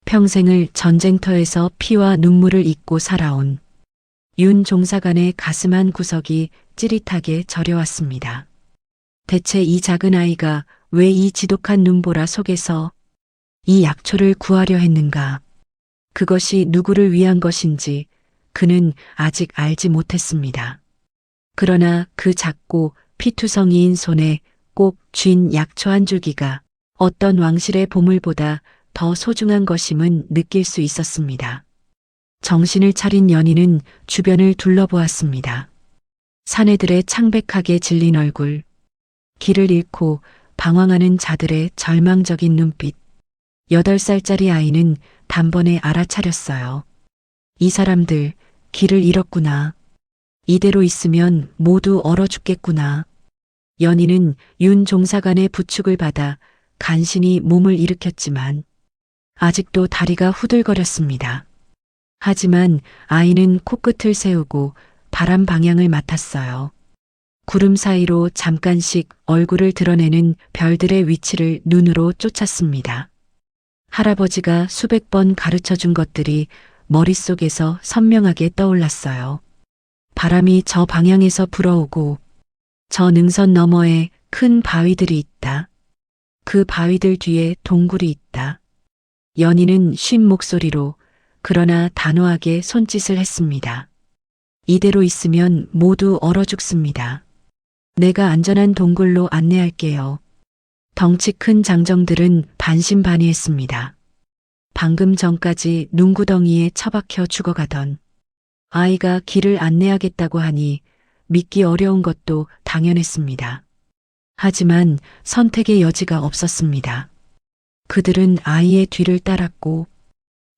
평생을 전쟁터에서 피와 눈물을 잇고 살아온 윤 종사관의 가슴 한 구석이 찌릿하게 저려왔습니다. 대체 이 작은 아이가 왜 이 지독한 눈보라 속에서 이 약초를 구하려 했는가? 그것이 누구를 위한 것인지 그는 아직 알지 못했습니다. 그러나 그 작고 피투성이인 손에 꼭 쥔 약초 한 줄기가 어떤 왕실의 보물보다 더 소중한 것임은 느낄 수 있었습니다. 정신을 차린 연희는 주변을 둘러보았습니다. 사내들의 창백하게 질린 얼굴, 길을 잃고 방황하는 자들의 절망적인 눈빛, 8살짜리 아이는 단번에 알아차렸어요. 이 사람들 길을 잃었구나. 이대로 있으면 모두 얼어 죽겠구나. 연희는 윤 종사관의 부축을 받아 간신히 몸을 일으켰지만 아직도 다리가 후들거렸습니다. 하지만 아이는 코끝을 세우고 바람 방향을 맡았어요. 구름 사이로 잠깐씩 얼굴을 드러내는 별들의 위치를 눈으로 쫓았습니다. 할아버지가 수백 번 가르쳐 준 것들이 머릿속에서 선명하게 떠올랐어요. 바람이 저 방향에서 불어오고 저 능선 너머에 큰 바위들이 있다. 그 바위들 뒤에 동굴이 있다. 연희는 쉰 목소리로 그러나 단호하게 손짓을 했습니다. 이대로 있으면 모두 얼어 죽습니다. 내가 안전한 동굴로 안내할게요. 덩치 큰 장정들은 반신반의했습니다. 방금 전까지 눈구덩이에 처박혀 죽어가던 아이가 길을 안내하겠다고 하니 믿기 어려운 것도 당연했습니다. 하지만 선택의 여지가 없었습니다. 그들은 아이의 뒤를 따랐고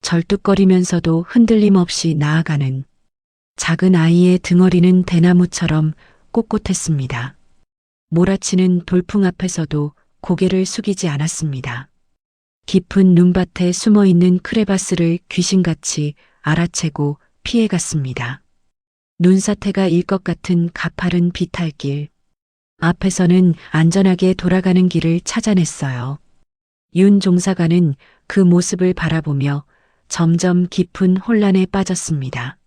절뚝거리면서도 흔들림 없이 나아가는 작은 아이의 등어리는 대나무처럼 꼿꼿했습니다. 몰아치는 돌풍 앞에서도 고개를 숙이지 않았습니다. 깊은 눈밭에 숨어있는 크레바스를 귀신같이 알아채고 피해갔습니다. 눈사태가 일 것 같은 가파른 비탈길. 앞에서는 안전하게 돌아가는 길을 찾아냈어요. 윤 종사관은 그 모습을 바라보며 점점 깊은 혼란에 빠졌습니다.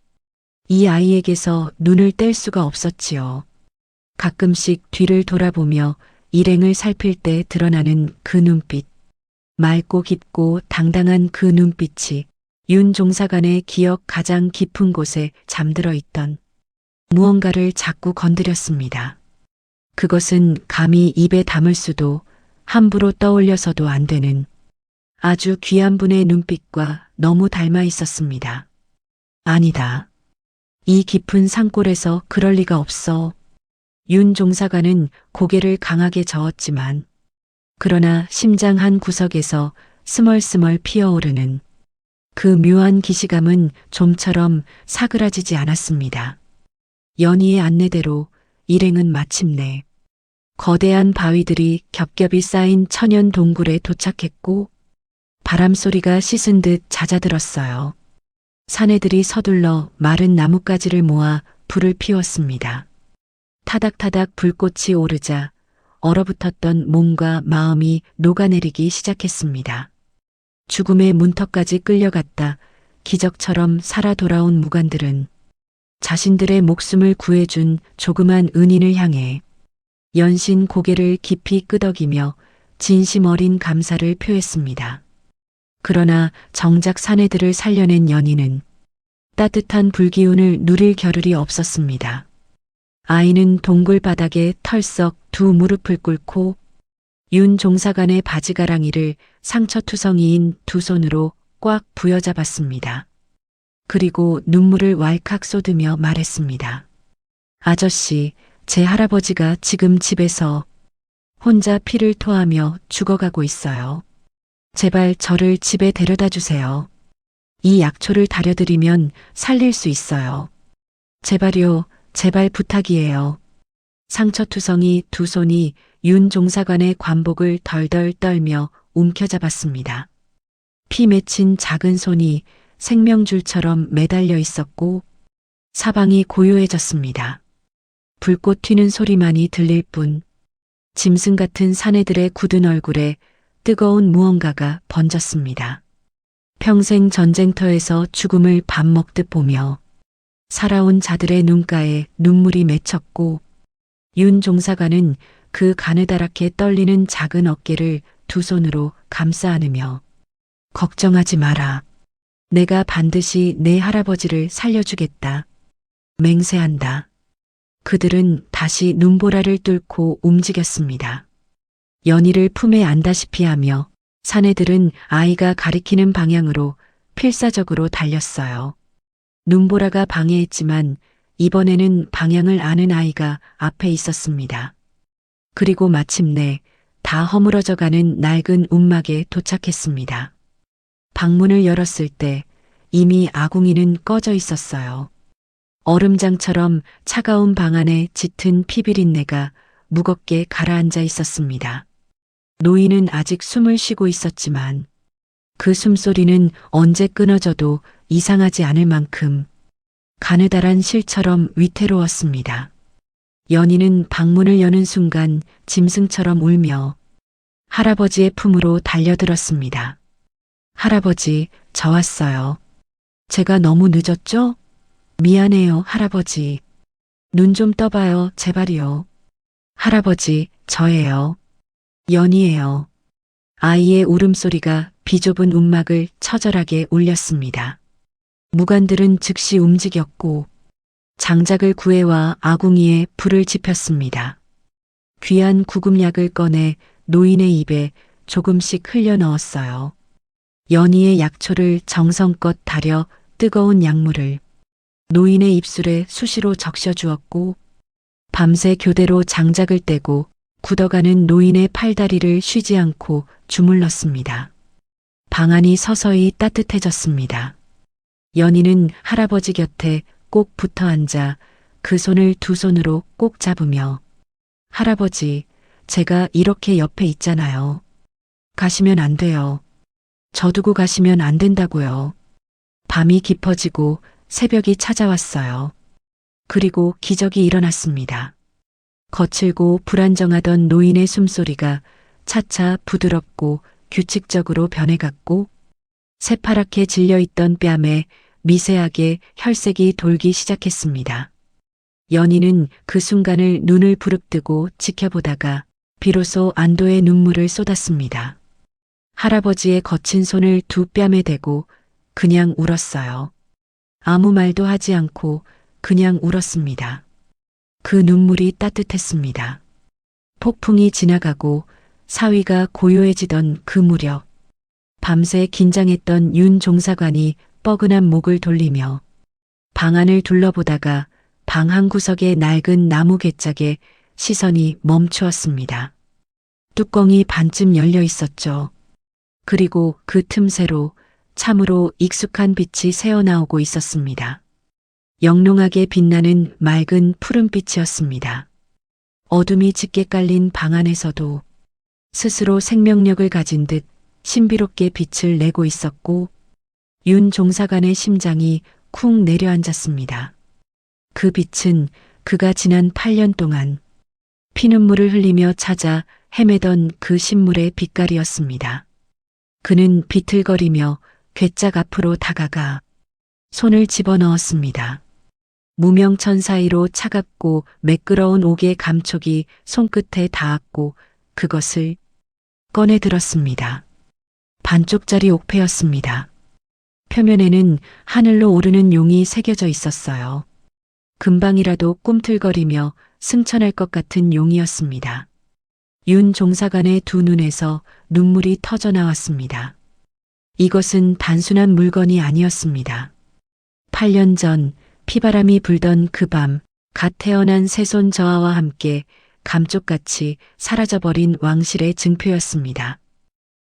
이 아이에게서 눈을 뗄 수가 없었지요. 가끔씩 뒤를 돌아보며 일행을 살필 때 드러나는 그 눈빛, 맑고 깊고 당당한 그 눈빛이 윤 종사관의 기억 가장 깊은 곳에 잠들어 있던 무언가를 자꾸 건드렸습니다. 그것은 감히 입에 담을 수도 함부로 떠올려서도 안 되는 아주 귀한 분의 눈빛과 너무 닮아 있었습니다. 아니다. 이 깊은 산골에서 그럴 리가 없어. 윤 종사관은 고개를 강하게 저었지만 그러나 심장 한 구석에서 스멀스멀 피어오르는 그 묘한 기시감은 좀처럼 사그라지지 않았습니다. 연희의 안내대로 일행은 마침내 거대한 바위들이 겹겹이 쌓인 천연 동굴에 도착했고 바람소리가 씻은 듯 잦아들었어요. 사내들이 서둘러 마른 나뭇가지를 모아 불을 피웠습니다. 타닥타닥 불꽃이 오르자 얼어붙었던 몸과 마음이 녹아내리기 시작했습니다. 죽음의 문턱까지 끌려갔다 기적처럼 살아 돌아온 무관들은 자신들의 목숨을 구해준 조그만 은인을 향해 연신 고개를 깊이 끄덕이며 진심 어린 감사를 표했습니다. 그러나 정작 사내들을 살려낸 연희는 따뜻한 불기운을 누릴 겨를이 없었습니다. 아이는 동굴 바닥에 털썩 두 무릎을 꿇고 윤 종사관의 바지가랑이를 상처투성이인 두 손으로 꽉 부여잡았습니다. 그리고 눈물을 왈칵 쏟으며 말했습니다. 아저씨, 제 할아버지가 지금 집에서 혼자 피를 토하며 죽어가고 있어요. 제발 저를 집에 데려다 주세요. 이 약초를 다려드리면 살릴 수 있어요. 제발요, 제발 부탁이에요. 상처투성이 두 손이 윤 종사관의 관복을 덜덜 떨며 움켜잡았습니다. 피 맺힌 작은 손이 생명줄처럼 매달려 있었고 사방이 고요해졌습니다. 불꽃 튀는 소리만이 들릴 뿐 짐승 같은 사내들의 굳은 얼굴에 뜨거운 무언가가 번졌습니다. 평생 전쟁터에서 죽음을 밥 먹듯 보며 살아온 자들의 눈가에 눈물이 맺혔고 윤 종사관은 그 가느다랗게 떨리는 작은 어깨를 두 손으로 감싸 안으며 걱정하지 마라. 내가 반드시 내 할아버지를 살려주겠다. 맹세한다. 그들은 다시 눈보라를 뚫고 움직였습니다. 연희를 품에 안다시피 하며 사내들은 아이가 가리키는 방향으로 필사적으로 달렸어요. 눈보라가 방해했지만 이번에는 방향을 아는 아이가 앞에 있었습니다. 그리고 마침내 다 허물어져가는 낡은 움막에 도착했습니다. 방문을 열었을 때 이미 아궁이는 꺼져 있었어요. 얼음장처럼 차가운 방 안에 짙은 피비린내가 무겁게 가라앉아 있었습니다. 노인은 아직 숨을 쉬고 있었지만 그 숨소리는 언제 끊어져도 이상하지 않을 만큼 가느다란 실처럼 위태로웠습니다. 연희는 방문을 여는 순간 짐승처럼 울며 할아버지의 품으로 달려들었습니다. 할아버지, 저 왔어요. 제가 너무 늦었죠? 미안해요, 할아버지. 눈 좀 떠봐요, 제발이요. 할아버지, 저예요. 연희예요. 아이의 울음소리가 비좁은 움막을 처절하게 울렸습니다. 무관들은 즉시 움직였고 장작을 구해와 아궁이에 불을 지폈습니다. 귀한 구급약을 꺼내 노인의 입에 조금씩 흘려 넣었어요. 연희의 약초를 정성껏 다려 뜨거운 약물을 노인의 입술에 수시로 적셔주었고 밤새 교대로 장작을 떼고 굳어가는 노인의 팔다리를 쉬지 않고 주물렀습니다. 방 안이 서서히 따뜻해졌습니다. 연희는 할아버지 곁에 꼭 붙어 앉아 그 손을 두 손으로 꼭 잡으며 할아버지, 제가 이렇게 옆에 있잖아요. 가시면 안 돼요. 저 두고 가시면 안 된다고요. 밤이 깊어지고 새벽이 찾아왔어요. 그리고 기적이 일어났습니다. 거칠고 불안정하던 노인의 숨소리가 차차 부드럽고 규칙적으로 변해갔고 새파랗게 질려있던 뺨에 미세하게 혈색이 돌기 시작했습니다. 연희는 그 순간을 눈을 부릅뜨고 지켜보다가 비로소 안도의 눈물을 쏟았습니다. 할아버지의 거친 손을 두 뺨에 대고 그냥 울었어요. 아무 말도 하지 않고 그냥 울었습니다. 그 눈물이 따뜻했습니다. 폭풍이 지나가고 사위가 고요해지던 그 무렵 밤새 긴장했던 윤 종사관이 뻐근한 목을 돌리며 방 안을 둘러보다가 방 한 구석의 낡은 나무 괴짝에 시선이 멈추었습니다. 뚜껑이 반쯤 열려 있었죠. 그리고 그 틈새로 참으로 익숙한 빛이 새어나오고 있었습니다. 영롱하게 빛나는 맑은 푸른빛이었습니다. 어둠이 짙게 깔린 방 안에서도 스스로 생명력을 가진 듯 신비롭게 빛을 내고 있었고 윤 종사관의 심장이 쿵 내려앉았습니다. 그 빛은 그가 지난 8년 동안 피눈물을 흘리며 찾아 헤매던 그 신물의 빛깔이었습니다. 그는 비틀거리며 괴짝 앞으로 다가가 손을 집어넣었습니다. 무명천 사이로 차갑고 매끄러운 옥의 감촉이 손끝에 닿았고 그것을 꺼내 들었습니다. 반쪽짜리 옥패였습니다. 표면에는 하늘로 오르는 용이 새겨져 있었어요. 금방이라도 꿈틀거리며 승천할 것 같은 용이었습니다. 윤 종사관의 두 눈에서 눈물이 터져 나왔습니다. 이것은 단순한 물건이 아니었습니다. 8년 전 피바람이 불던 그 밤, 갓 태어난 새손 저하와 함께 감쪽같이 사라져버린 왕실의 증표였습니다.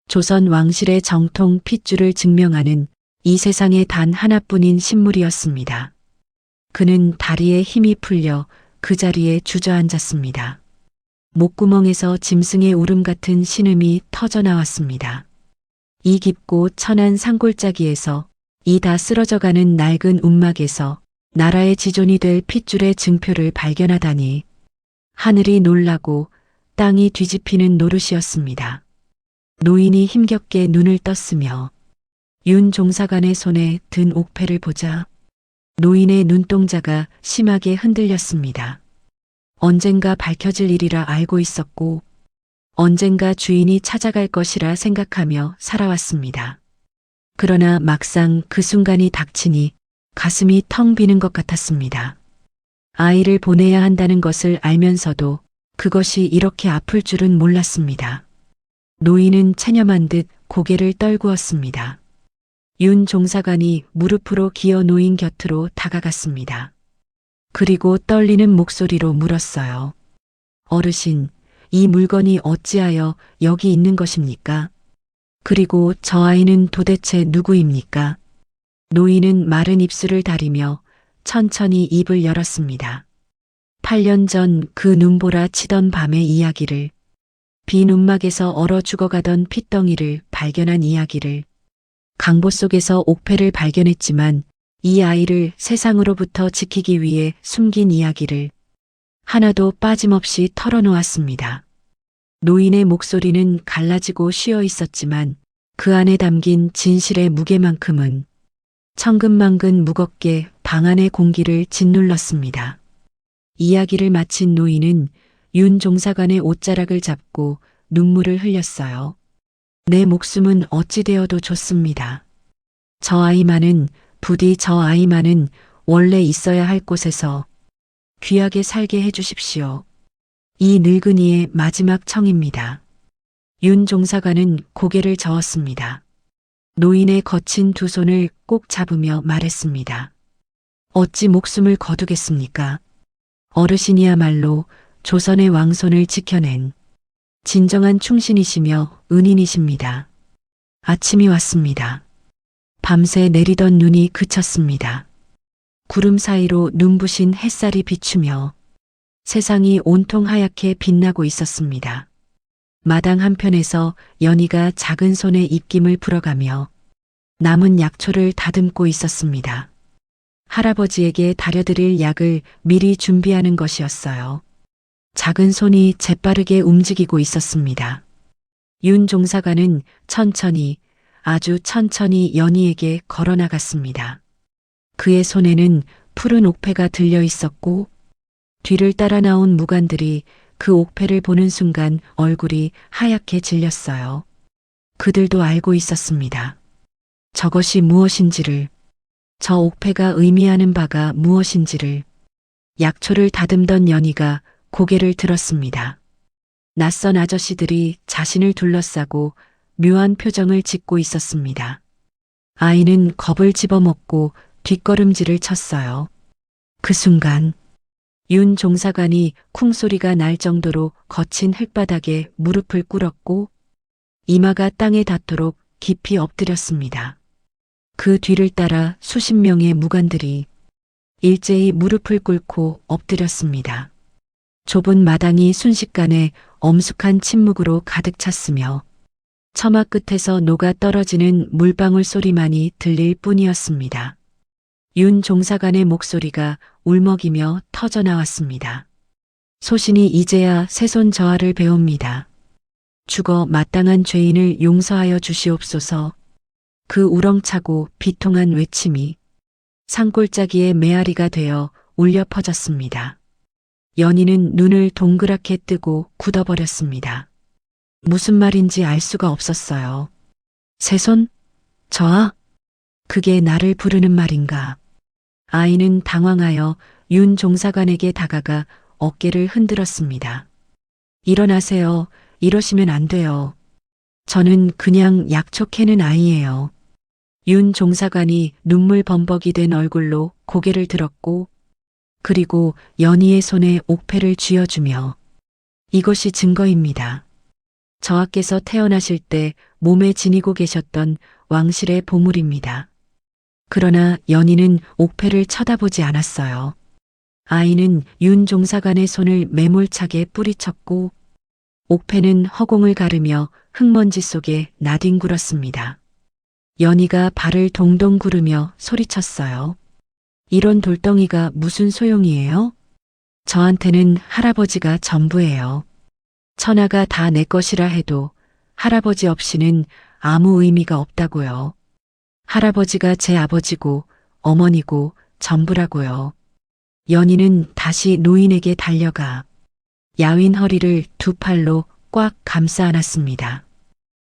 조선 왕실의 정통 핏줄을 증명하는 이 세상에 단 하나뿐인 신물이었습니다. 그는 다리에 힘이 풀려 그 자리에 주저앉았습니다. 목구멍에서 짐승의 울음 같은 신음이 터져 나왔습니다. 이 깊고 천한 산골짜기에서 이 다 쓰러져가는 낡은 움막에서 나라의 지존이 될 핏줄의 증표를 발견하다니 하늘이 놀라고 땅이 뒤집히는 노릇이었습니다. 노인이 힘겹게 눈을 떴으며 윤 종사관의 손에 든 옥패를 보자 노인의 눈동자가 심하게 흔들렸습니다. 언젠가 밝혀질 일이라 알고 있었고 언젠가 주인이 찾아갈 것이라 생각하며 살아왔습니다. 그러나 막상 그 순간이 닥치니 가슴이 텅 비는 것 같았습니다. 아이를 보내야 한다는 것을 알면서도 그것이 이렇게 아플 줄은 몰랐습니다. 노인은 체념한 듯 고개를 떨구었습니다. 윤 종사관이 무릎으로 기어 노인 곁으로 다가갔습니다. 그리고 떨리는 목소리로 물었어요. 어르신, 이 물건이 어찌하여 여기 있는 것입니까? 그리고 저 아이는 도대체 누구입니까? 노인은 마른 입술을 다리며 천천히 입을 열었습니다. 8년 전 그 눈보라 치던 밤의 이야기를, 빈 움막에서 얼어 죽어가던 핏덩이를 발견한 이야기를, 강보 속에서 옥패를 발견했지만 이 아이를 세상으로부터 지키기 위해 숨긴 이야기를 하나도 빠짐없이 털어놓았습니다. 노인의 목소리는 갈라지고 쉬어 있었지만 그 안에 담긴 진실의 무게만큼은 천근만근 무겁게 방 안의 공기를 짓눌렀습니다. 이야기를 마친 노인은 윤 종사관의 옷자락을 잡고 눈물을 흘렸어요. 내 목숨은 어찌 되어도 좋습니다. 저 아이만은, 부디 저 아이만은 원래 있어야 할 곳에서 귀하게 살게 해주십시오. 이 늙은이의 마지막 청입니다. 윤 종사관은 고개를 저었습니다. 노인의 거친 두 손을 꼭 잡으며 말했습니다. 어찌 목숨을 거두겠습니까? 어르신이야말로 조선의 왕손을 지켜낸 진정한 충신이시며 은인이십니다. 아침이 왔습니다. 밤새 내리던 눈이 그쳤습니다. 구름 사이로 눈부신 햇살이 비추며 세상이 온통 하얗게 빛나고 있었습니다. 마당 한편에서 연희가 작은 손에 입김을 풀어가며 남은 약초를 다듬고 있었습니다. 할아버지에게 다려드릴 약을 미리 준비하는 것이었어요. 작은 손이 재빠르게 움직이고 있었습니다. 윤 종사관은 천천히, 아주 천천히 연희에게 걸어나갔습니다. 그의 손에는 푸른 옥패가 들려 있었고 뒤를 따라 나온 무관들이 그 옥패를 보는 순간 얼굴이 하얗게 질렸어요. 그들도 알고 있었습니다. 저것이 무엇인지를, 저 옥패가 의미하는 바가 무엇인지를. 약초를 다듬던 연희가 고개를 들었습니다. 낯선 아저씨들이 자신을 둘러싸고 묘한 표정을 짓고 있었습니다. 아이는 겁을 집어먹고 뒷걸음질을 쳤어요. 그 순간 윤 종사관이 쿵소리가 날 정도로 거친 흙바닥에 무릎을 꿇었고 이마가 땅에 닿도록 깊이 엎드렸습니다. 그 뒤를 따라 수십 명의 무관들이 일제히 무릎을 꿇고 엎드렸습니다. 좁은 마당이 순식간에 엄숙한 침묵으로 가득 찼으며 처마 끝에서 녹아 떨어지는 물방울 소리만이 들릴 뿐이었습니다. 윤 종사관의 목소리가 울먹이며 터져 나왔습니다. 소신이 이제야 새손 저하를 배웁니다. 죽어 마땅한 죄인을 용서하여 주시옵소서. 그 우렁차고 비통한 외침이 산골짜기의 메아리가 되어 울려 퍼졌습니다. 연희는 눈을 동그랗게 뜨고 굳어버렸습니다. 무슨 말인지 알 수가 없었어요. 새손? 저하? 그게 나를 부르는 말인가? 아이는 당황하여 윤 종사관에게 다가가 어깨를 흔들었습니다. 일어나세요. 이러시면 안 돼요. 저는 그냥 약초 캐는 아이예요. 윤 종사관이 눈물 범벅이 된 얼굴로 고개를 들었고 그리고 연희의 손에 옥패를 쥐어주며 이것이 증거입니다. 저하께서 태어나실 때 몸에 지니고 계셨던 왕실의 보물입니다. 그러나 연희는 옥패를 쳐다보지 않았어요. 아이는 윤 종사관의 손을 매몰차게 뿌리쳤고 옥패는 허공을 가르며 흙먼지 속에 나뒹굴었습니다. 연희가 발을 동동 구르며 소리쳤어요. 이런 돌덩이가 무슨 소용이에요? 저한테는 할아버지가 전부예요. 천하가 다 내 것이라 해도 할아버지 없이는 아무 의미가 없다고요. 할아버지가 제 아버지고 어머니고 전부라고요. 연희는 다시 노인에게 달려가 야윈 허리를 두 팔로 꽉 감싸 안았습니다.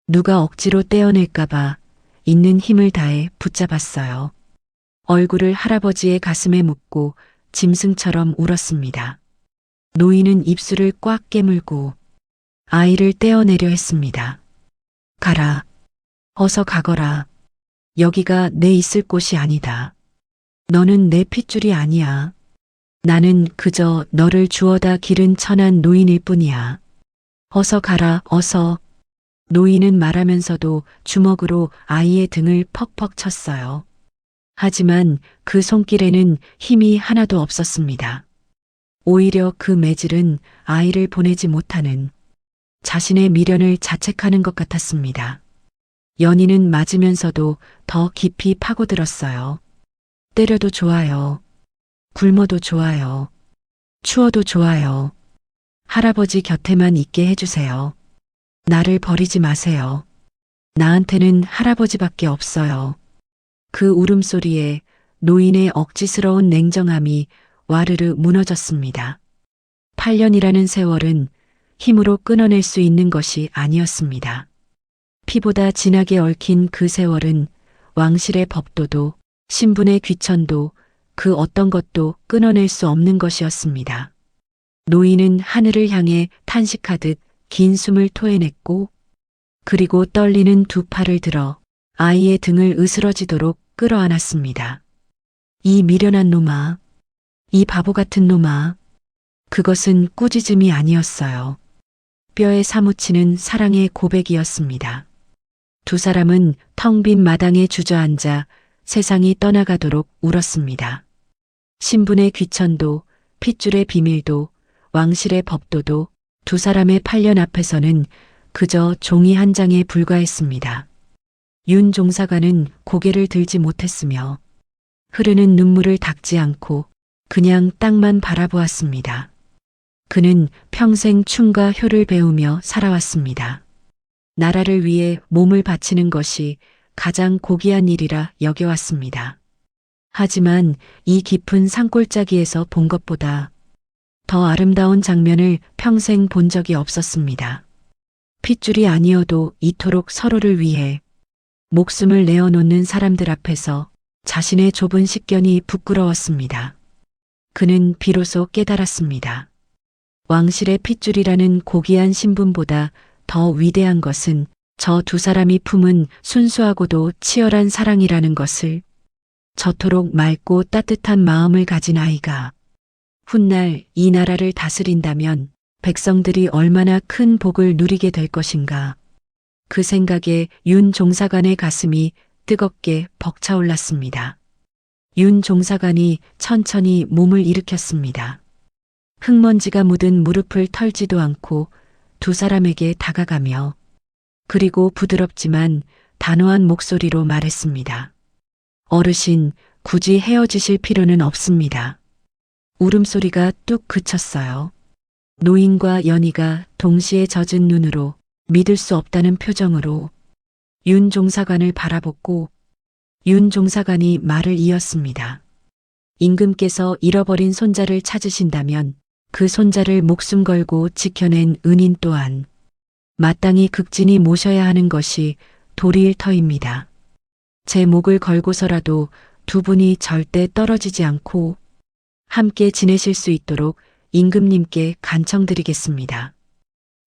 누가 억지로 떼어낼까봐 있는 힘을 다해 붙잡았어요. 얼굴을 할아버지의 가슴에 묻고 짐승처럼 울었습니다. 노인은 입술을 꽉 깨물고 아이를 떼어내려 했습니다. 가라. 어서 가거라. 여기가 내 있을 곳이 아니다. 너는 내 핏줄이 아니야. 나는 그저 너를 주워다 기른 천한 노인일 뿐이야. 어서 가라, 어서. 노인은 말하면서도 주먹으로 아이의 등을 퍽퍽 쳤어요. 하지만 그 손길에는 힘이 하나도 없었습니다. 오히려 그 매질은 아이를 보내지 못하는 자신의 미련을 자책하는 것 같았습니다. 연희는 맞으면서도 더 깊이 파고들었어요. 때려도 좋아요. 굶어도 좋아요. 추워도 좋아요. 할아버지 곁에만 있게 해주세요. 나를 버리지 마세요. 나한테는 할아버지밖에 없어요. 그 울음소리에 노인의 억지스러운 냉정함이 와르르 무너졌습니다. 8년이라는 세월은 힘으로 끊어낼 수 있는 것이 아니었습니다. 피보다 진하게 얽힌 그 세월은 왕실의 법도도 신분의 귀천도 그 어떤 것도 끊어낼 수 없는 것이었습니다. 노인은 하늘을 향해 탄식하듯 긴 숨을 토해냈고 그리고 떨리는 두 팔을 들어 아이의 등을 으스러지도록 끌어안았습니다. 이 미련한 놈아, 이 바보 같은 놈아, 그것은 꾸짖음이 아니었어요. 뼈에 사무치는 사랑의 고백이었습니다. 두 사람은 텅 빈 마당에 주저앉아 세상이 떠나가도록 울었습니다. 신분의 귀천도, 핏줄의 비밀도, 왕실의 법도도 두 사람의 8년 앞에서는 그저 종이 한 장에 불과했습니다. 윤 종사관은 고개를 들지 못했으며 흐르는 눈물을 닦지 않고 그냥 땅만 바라보았습니다. 그는 평생 춤과 효를 배우며 살아왔습니다. 나라를 위해 몸을 바치는 것이 가장 고귀한 일이라 여겨왔습니다. 하지만 이 깊은 산골짜기에서 본 것보다 더 아름다운 장면을 평생 본 적이 없었습니다. 핏줄이 아니어도 이토록 서로를 위해 목숨을 내어놓는 사람들 앞에서 자신의 좁은 식견이 부끄러웠습니다. 그는 비로소 깨달았습니다. 왕실의 핏줄이라는 고귀한 신분보다 더 위대한 것은 저 두 사람이 품은 순수하고도 치열한 사랑이라는 것을 저토록 맑고 따뜻한 마음을 가진 아이가 훗날 이 나라를 다스린다면 백성들이 얼마나 큰 복을 누리게 될 것인가. 그 생각에 윤 종사관의 가슴이 뜨겁게 벅차올랐습니다. 윤 종사관이 천천히 몸을 일으켰습니다. 흙먼지가 묻은 무릎을 털지도 않고 두 사람에게 다가가며 그리고 부드럽지만 단호한 목소리로 말했습니다. 어르신, 굳이 헤어지실 필요는 없습니다. 울음소리가 뚝 그쳤어요. 노인과 연희가 동시에 젖은 눈으로 믿을 수 없다는 표정으로 윤 종사관을 바라봤고 윤 종사관이 말을 이었습니다. 임금께서 잃어버린 손자를 찾으신다면 그 손자를 목숨 걸고 지켜낸 은인 또한 마땅히 극진히 모셔야 하는 것이 도리일 터입니다. 제 목을 걸고서라도 두 분이 절대 떨어지지 않고 함께 지내실 수 있도록 임금님께 간청드리겠습니다.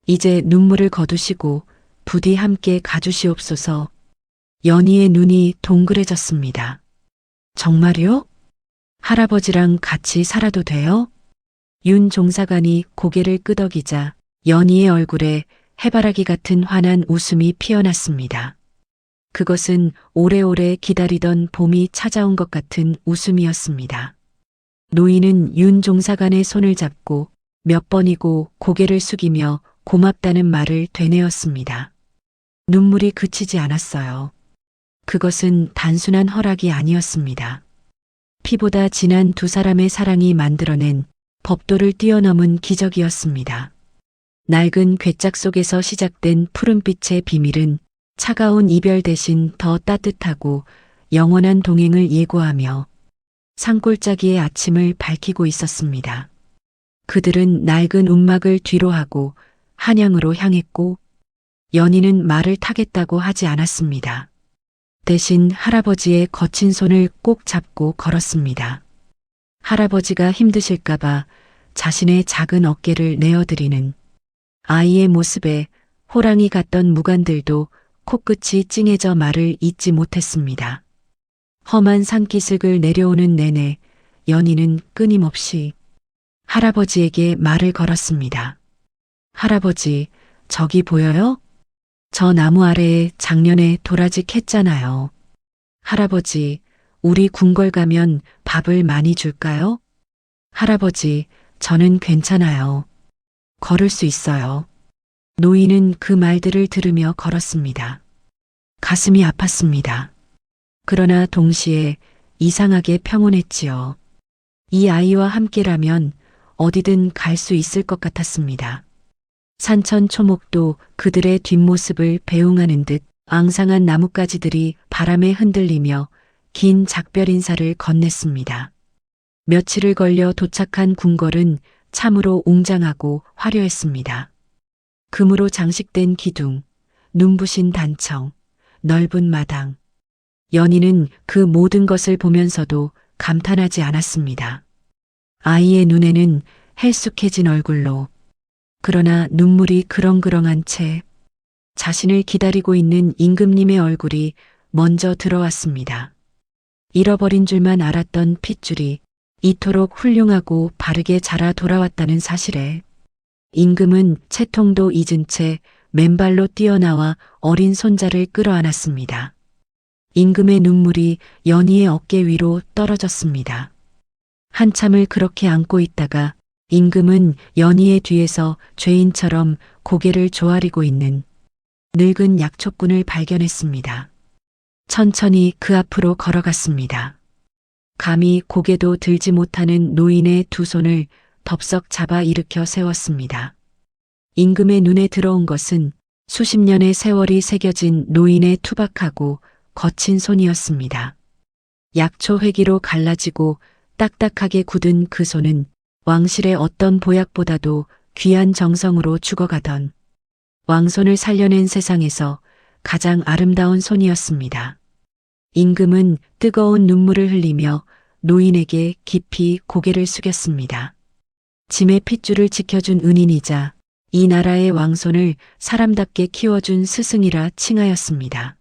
이제 눈물을 거두시고 부디 함께 가주시옵소서. 연희의 눈이 동그래졌습니다. 정말요? 할아버지랑 같이 살아도 돼요? 윤 종사관이 고개를 끄덕이자 연희의 얼굴에 해바라기 같은 환한 웃음이 피어났습니다. 그것은 오래오래 기다리던 봄이 찾아온 것 같은 웃음이었습니다. 노인은 윤 종사관의 손을 잡고 몇 번이고 고개를 숙이며 고맙다는 말을 되뇌었습니다. 눈물이 그치지 않았어요. 그것은 단순한 허락이 아니었습니다. 피보다 진한 두 사람의 사랑이 만들어낸 법도를 뛰어넘은 기적이었습니다. 낡은 괴짝 속에서 시작된 푸른빛의 비밀은 차가운 이별 대신 더 따뜻하고 영원한 동행을 예고하며 산골짜기의 아침을 밝히고 있었습니다. 그들은 낡은 움막을 뒤로하고 한양으로 향했고 연희는 말을 타겠다고 하지 않았습니다. 대신 할아버지의 거친 손을 꼭 잡고 걸었습니다. 할아버지가 힘드실까봐 자신의 작은 어깨를 내어드리는 아이의 모습에 호랑이 같던 무관들도 코끝이 찡해져 말을 잇지 못했습니다. 험한 산기슭을 내려오는 내내 연희는 끊임없이 할아버지에게 말을 걸었습니다. 할아버지, 저기 보여요? 저 나무 아래에 작년에 도라지 캤잖아요. 할아버지, 우리 궁궐 가면 밥을 많이 줄까요? 할아버지, 저는 괜찮아요. 걸을 수 있어요. 노인은 그 말들을 들으며 걸었습니다. 가슴이 아팠습니다. 그러나 동시에 이상하게 평온했지요. 이 아이와 함께라면 어디든 갈 수 있을 것 같았습니다. 산천 초목도 그들의 뒷모습을 배웅하는 듯 앙상한 나뭇가지들이 바람에 흔들리며 긴 작별 인사를 건넸습니다. 며칠을 걸려 도착한 궁궐은 참으로 웅장하고 화려했습니다. 금으로 장식된 기둥, 눈부신 단청, 넓은 마당. 연희는 그 모든 것을 보면서도 감탄하지 않았습니다. 아이의 눈에는 헬쑥해진 얼굴로 그러나 눈물이 그렁그렁한 채 자신을 기다리고 있는 임금님의 얼굴이 먼저 들어왔습니다. 잃어버린 줄만 알았던 핏줄이 이토록 훌륭하고 바르게 자라 돌아왔다는 사실에 임금은 채통도 잊은 채 맨발로 뛰어나와 어린 손자를 끌어안았습니다. 임금의 눈물이 연희의 어깨 위로 떨어졌습니다. 한참을 그렇게 안고 있다가 임금은 연희의 뒤에서 죄인처럼 고개를 조아리고 있는 늙은 약초꾼을 발견했습니다. 천천히 그 앞으로 걸어갔습니다. 감히 고개도 들지 못하는 노인의 두 손을 덥석 잡아 일으켜 세웠습니다. 임금의 눈에 들어온 것은 수십 년의 세월이 새겨진 노인의 투박하고 거친 손이었습니다. 약초 회기로 갈라지고 딱딱하게 굳은 그 손은 왕실의 어떤 보약보다도 귀한 정성으로 죽어가던 왕손을 살려낸 세상에서 가장 아름다운 손이었습니다. 임금은 뜨거운 눈물을 흘리며 노인에게 깊이 고개를 숙였습니다. 짐의 핏줄을 지켜준 은인이자 이 나라의 왕손을 사람답게 키워준 스승이라 칭하였습니다.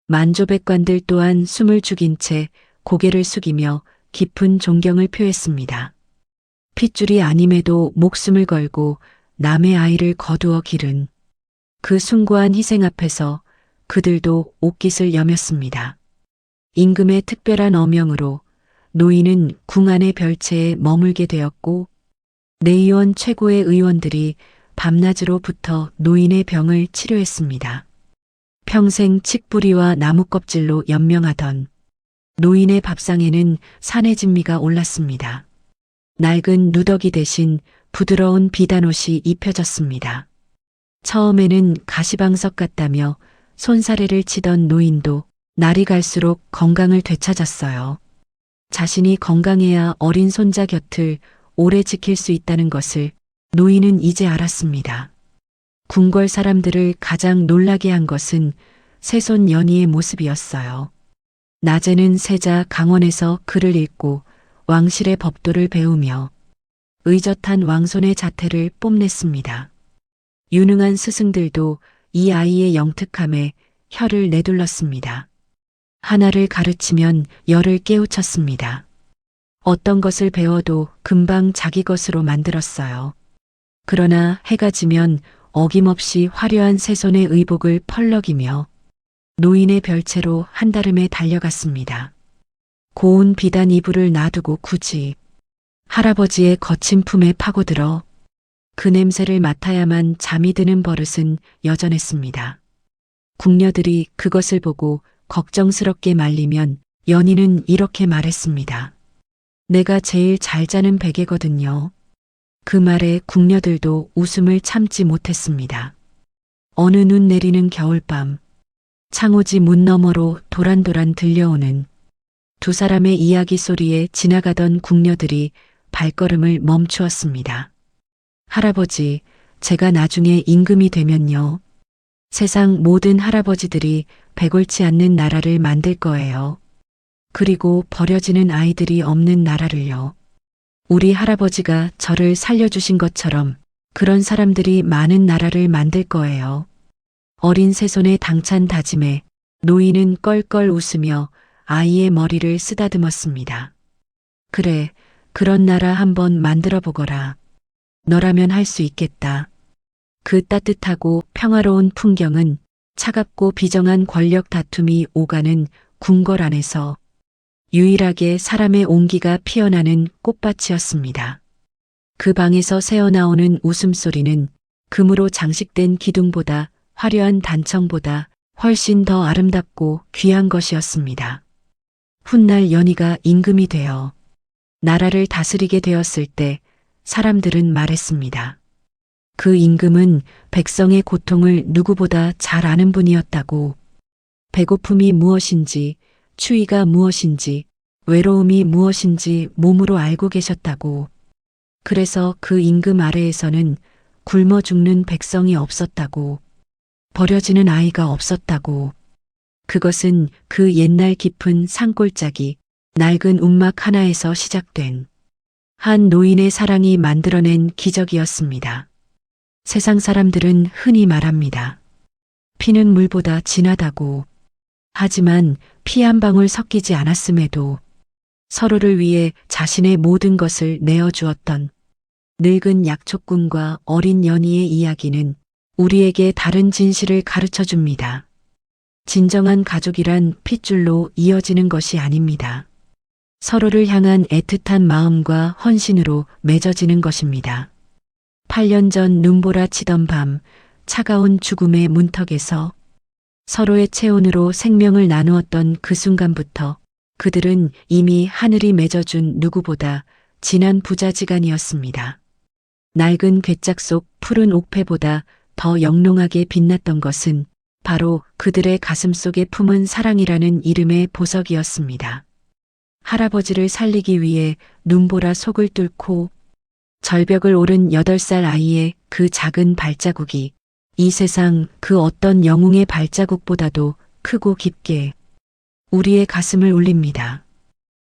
만조백관들 또한 숨을 죽인 채 고개를 숙이며 깊은 존경을 표했습니다. 핏줄이 아님에도 목숨을 걸고 남의 아이를 거두어 기른 그 숭고한 희생 앞에서 그들도 옷깃을 여몄습니다. 임금의 특별한 어명으로 노인은 궁 안의 별채에 머물게 되었고 내의원 최고의 의원들이 밤낮으로 붙어 노인의 병을 치료했습니다. 평생 칡뿌리와 나무껍질로 연명하던 노인의 밥상에는 산의 진미가 올랐습니다. 낡은 누더기 대신 부드러운 비단옷이 입혀졌습니다. 처음에는 가시방석 같다며 손사래를 치던 노인도 날이 갈수록 건강을 되찾았어요. 자신이 건강해야 어린 손자 곁을 오래 지킬 수 있다는 것을 노인은 이제 알았습니다. 궁궐 사람들을 가장 놀라게 한 것은 새손 연희의 모습이었어요. 낮에는 세자 강원에서 글을 읽고 왕실의 법도를 배우며 의젓한 왕손의 자태를 뽐냈습니다. 유능한 스승들도 이 아이의 영특함에 혀를 내둘렀습니다. 하나를 가르치면 열을 깨우쳤습니다. 어떤 것을 배워도 금방 자기 것으로 만들었어요. 그러나 해가 지면 어김없이 화려한 새손의 의복을 펄럭이며 노인의 별채로 한달음에 달려갔습니다. 고운 비단 이불을 놔두고 굳이 할아버지의 거친 품에 파고들어 그 냄새를 맡아야만 잠이 드는 버릇은 여전했습니다. 궁녀들이 그것을 보고 걱정스럽게 말리면 연희는 이렇게 말했습니다. 내가 제일 잘 자는 베개거든요. 그 말에 궁녀들도 웃음을 참지 못했습니다. 어느 눈 내리는 겨울밤, 창호지 문 너머로 도란도란 들려오는 두 사람의 이야기 소리에 지나가던 궁녀들이 발걸음을 멈추었습니다. 할아버지, 제가 나중에 임금이 되면요. 세상 모든 할아버지들이 배골치 않는 나라를 만들 거예요. 그리고 버려지는 아이들이 없는 나라를요. 우리 할아버지가 저를 살려주신 것처럼 그런 사람들이 많은 나라를 만들 거예요. 어린 새손의 당찬 다짐에 노인은 껄껄 웃으며 아이의 머리를 쓰다듬었습니다. 그래, 그런 나라 한번 만들어 보거라. 너라면 할 수 있겠다. 그 따뜻하고 평화로운 풍경은 차갑고 비정한 권력 다툼이 오가는 궁궐 안에서 유일하게 사람의 온기가 피어나는 꽃밭이었습니다. 그 방에서 새어나오는 웃음소리는 금으로 장식된 기둥보다 화려한 단청보다 훨씬 더 아름답고 귀한 것이었습니다. 훗날 연희가 임금이 되어 나라를 다스리게 되었을 때 사람들은 말했습니다. 그 임금은 백성의 고통을 누구보다 잘 아는 분이었다고. 배고픔이 무엇인지, 추위가 무엇인지, 외로움이 무엇인지 몸으로 알고 계셨다고. 그래서 그 임금 아래에서는 굶어 죽는 백성이 없었다고. 버려지는 아이가 없었다고. 그것은 그 옛날 깊은 산골짜기, 낡은 움막 하나에서 시작된 한 노인의 사랑이 만들어낸 기적이었습니다. 세상 사람들은 흔히 말합니다. 피는 물보다 진하다고. 하지만 피 한 방울 섞이지 않았음에도 서로를 위해 자신의 모든 것을 내어주었던 늙은 약초꾼과 어린 연희의 이야기는 우리에게 다른 진실을 가르쳐 줍니다. 진정한 가족이란 핏줄로 이어지는 것이 아닙니다. 서로를 향한 애틋한 마음과 헌신으로 맺어지는 것입니다. 8년 전 눈보라 치던 밤, 차가운 죽음의 문턱에서 서로의 체온으로 생명을 나누었던 그 순간부터 그들은 이미 하늘이 맺어준 누구보다 진한 부자지간이었습니다. 낡은 괴짝 속 푸른 옥패보다 더 영롱하게 빛났던 것은 바로 그들의 가슴 속에 품은 사랑이라는 이름의 보석이었습니다. 할아버지를 살리기 위해 눈보라 속을 뚫고 절벽을 오른 8살 아이의 그 작은 발자국이 이 세상 그 어떤 영웅의 발자국보다도 크고 깊게 우리의 가슴을 울립니다.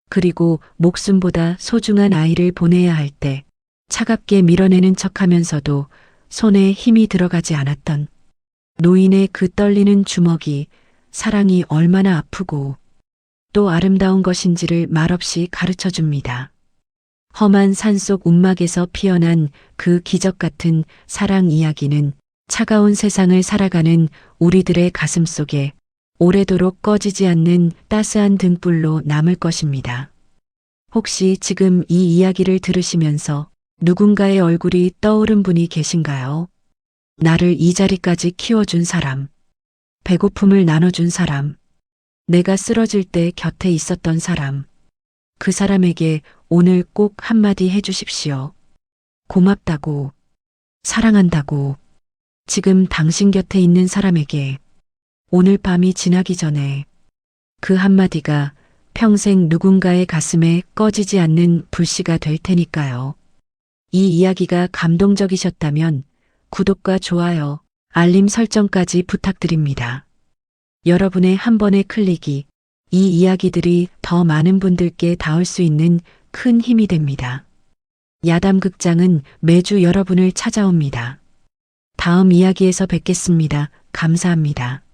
그리고 목숨보다 소중한 아이를 보내야 할 때 차갑게 밀어내는 척하면서도 손에 힘이 들어가지 않았던 노인의 그 떨리는 주먹이 사랑이 얼마나 아프고 또 아름다운 것인지를 말없이 가르쳐 줍니다. 험한 산속 움막에서 피어난 그 기적 같은 사랑 이야기는 차가운 세상을 살아가는 우리들의 가슴 속에 오래도록 꺼지지 않는 따스한 등불로 남을 것입니다. 혹시 지금 이 이야기를 들으시면서 누군가의 얼굴이 떠오른 분이 계신가요? 나를 이 자리까지 키워준 사람, 배고픔을 나눠준 사람, 내가 쓰러질 때 곁에 있었던 사람, 그 사람에게 오늘 꼭 한마디 해주십시오. 고맙다고, 사랑한다고, 지금 당신 곁에 있는 사람에게 오늘 밤이 지나기 전에 그 한마디가 평생 누군가의 가슴에 꺼지지 않는 불씨가 될 테니까요. 이 이야기가 감동적이셨다면 구독과 좋아요, 알림 설정까지 부탁드립니다. 여러분의 한 번의 클릭이 이 이야기들이 더 많은 분들께 닿을 수 있는 큰 힘이 됩니다. 야담극장은 매주 여러분을 찾아옵니다. 다음 이야기에서 뵙겠습니다. 감사합니다.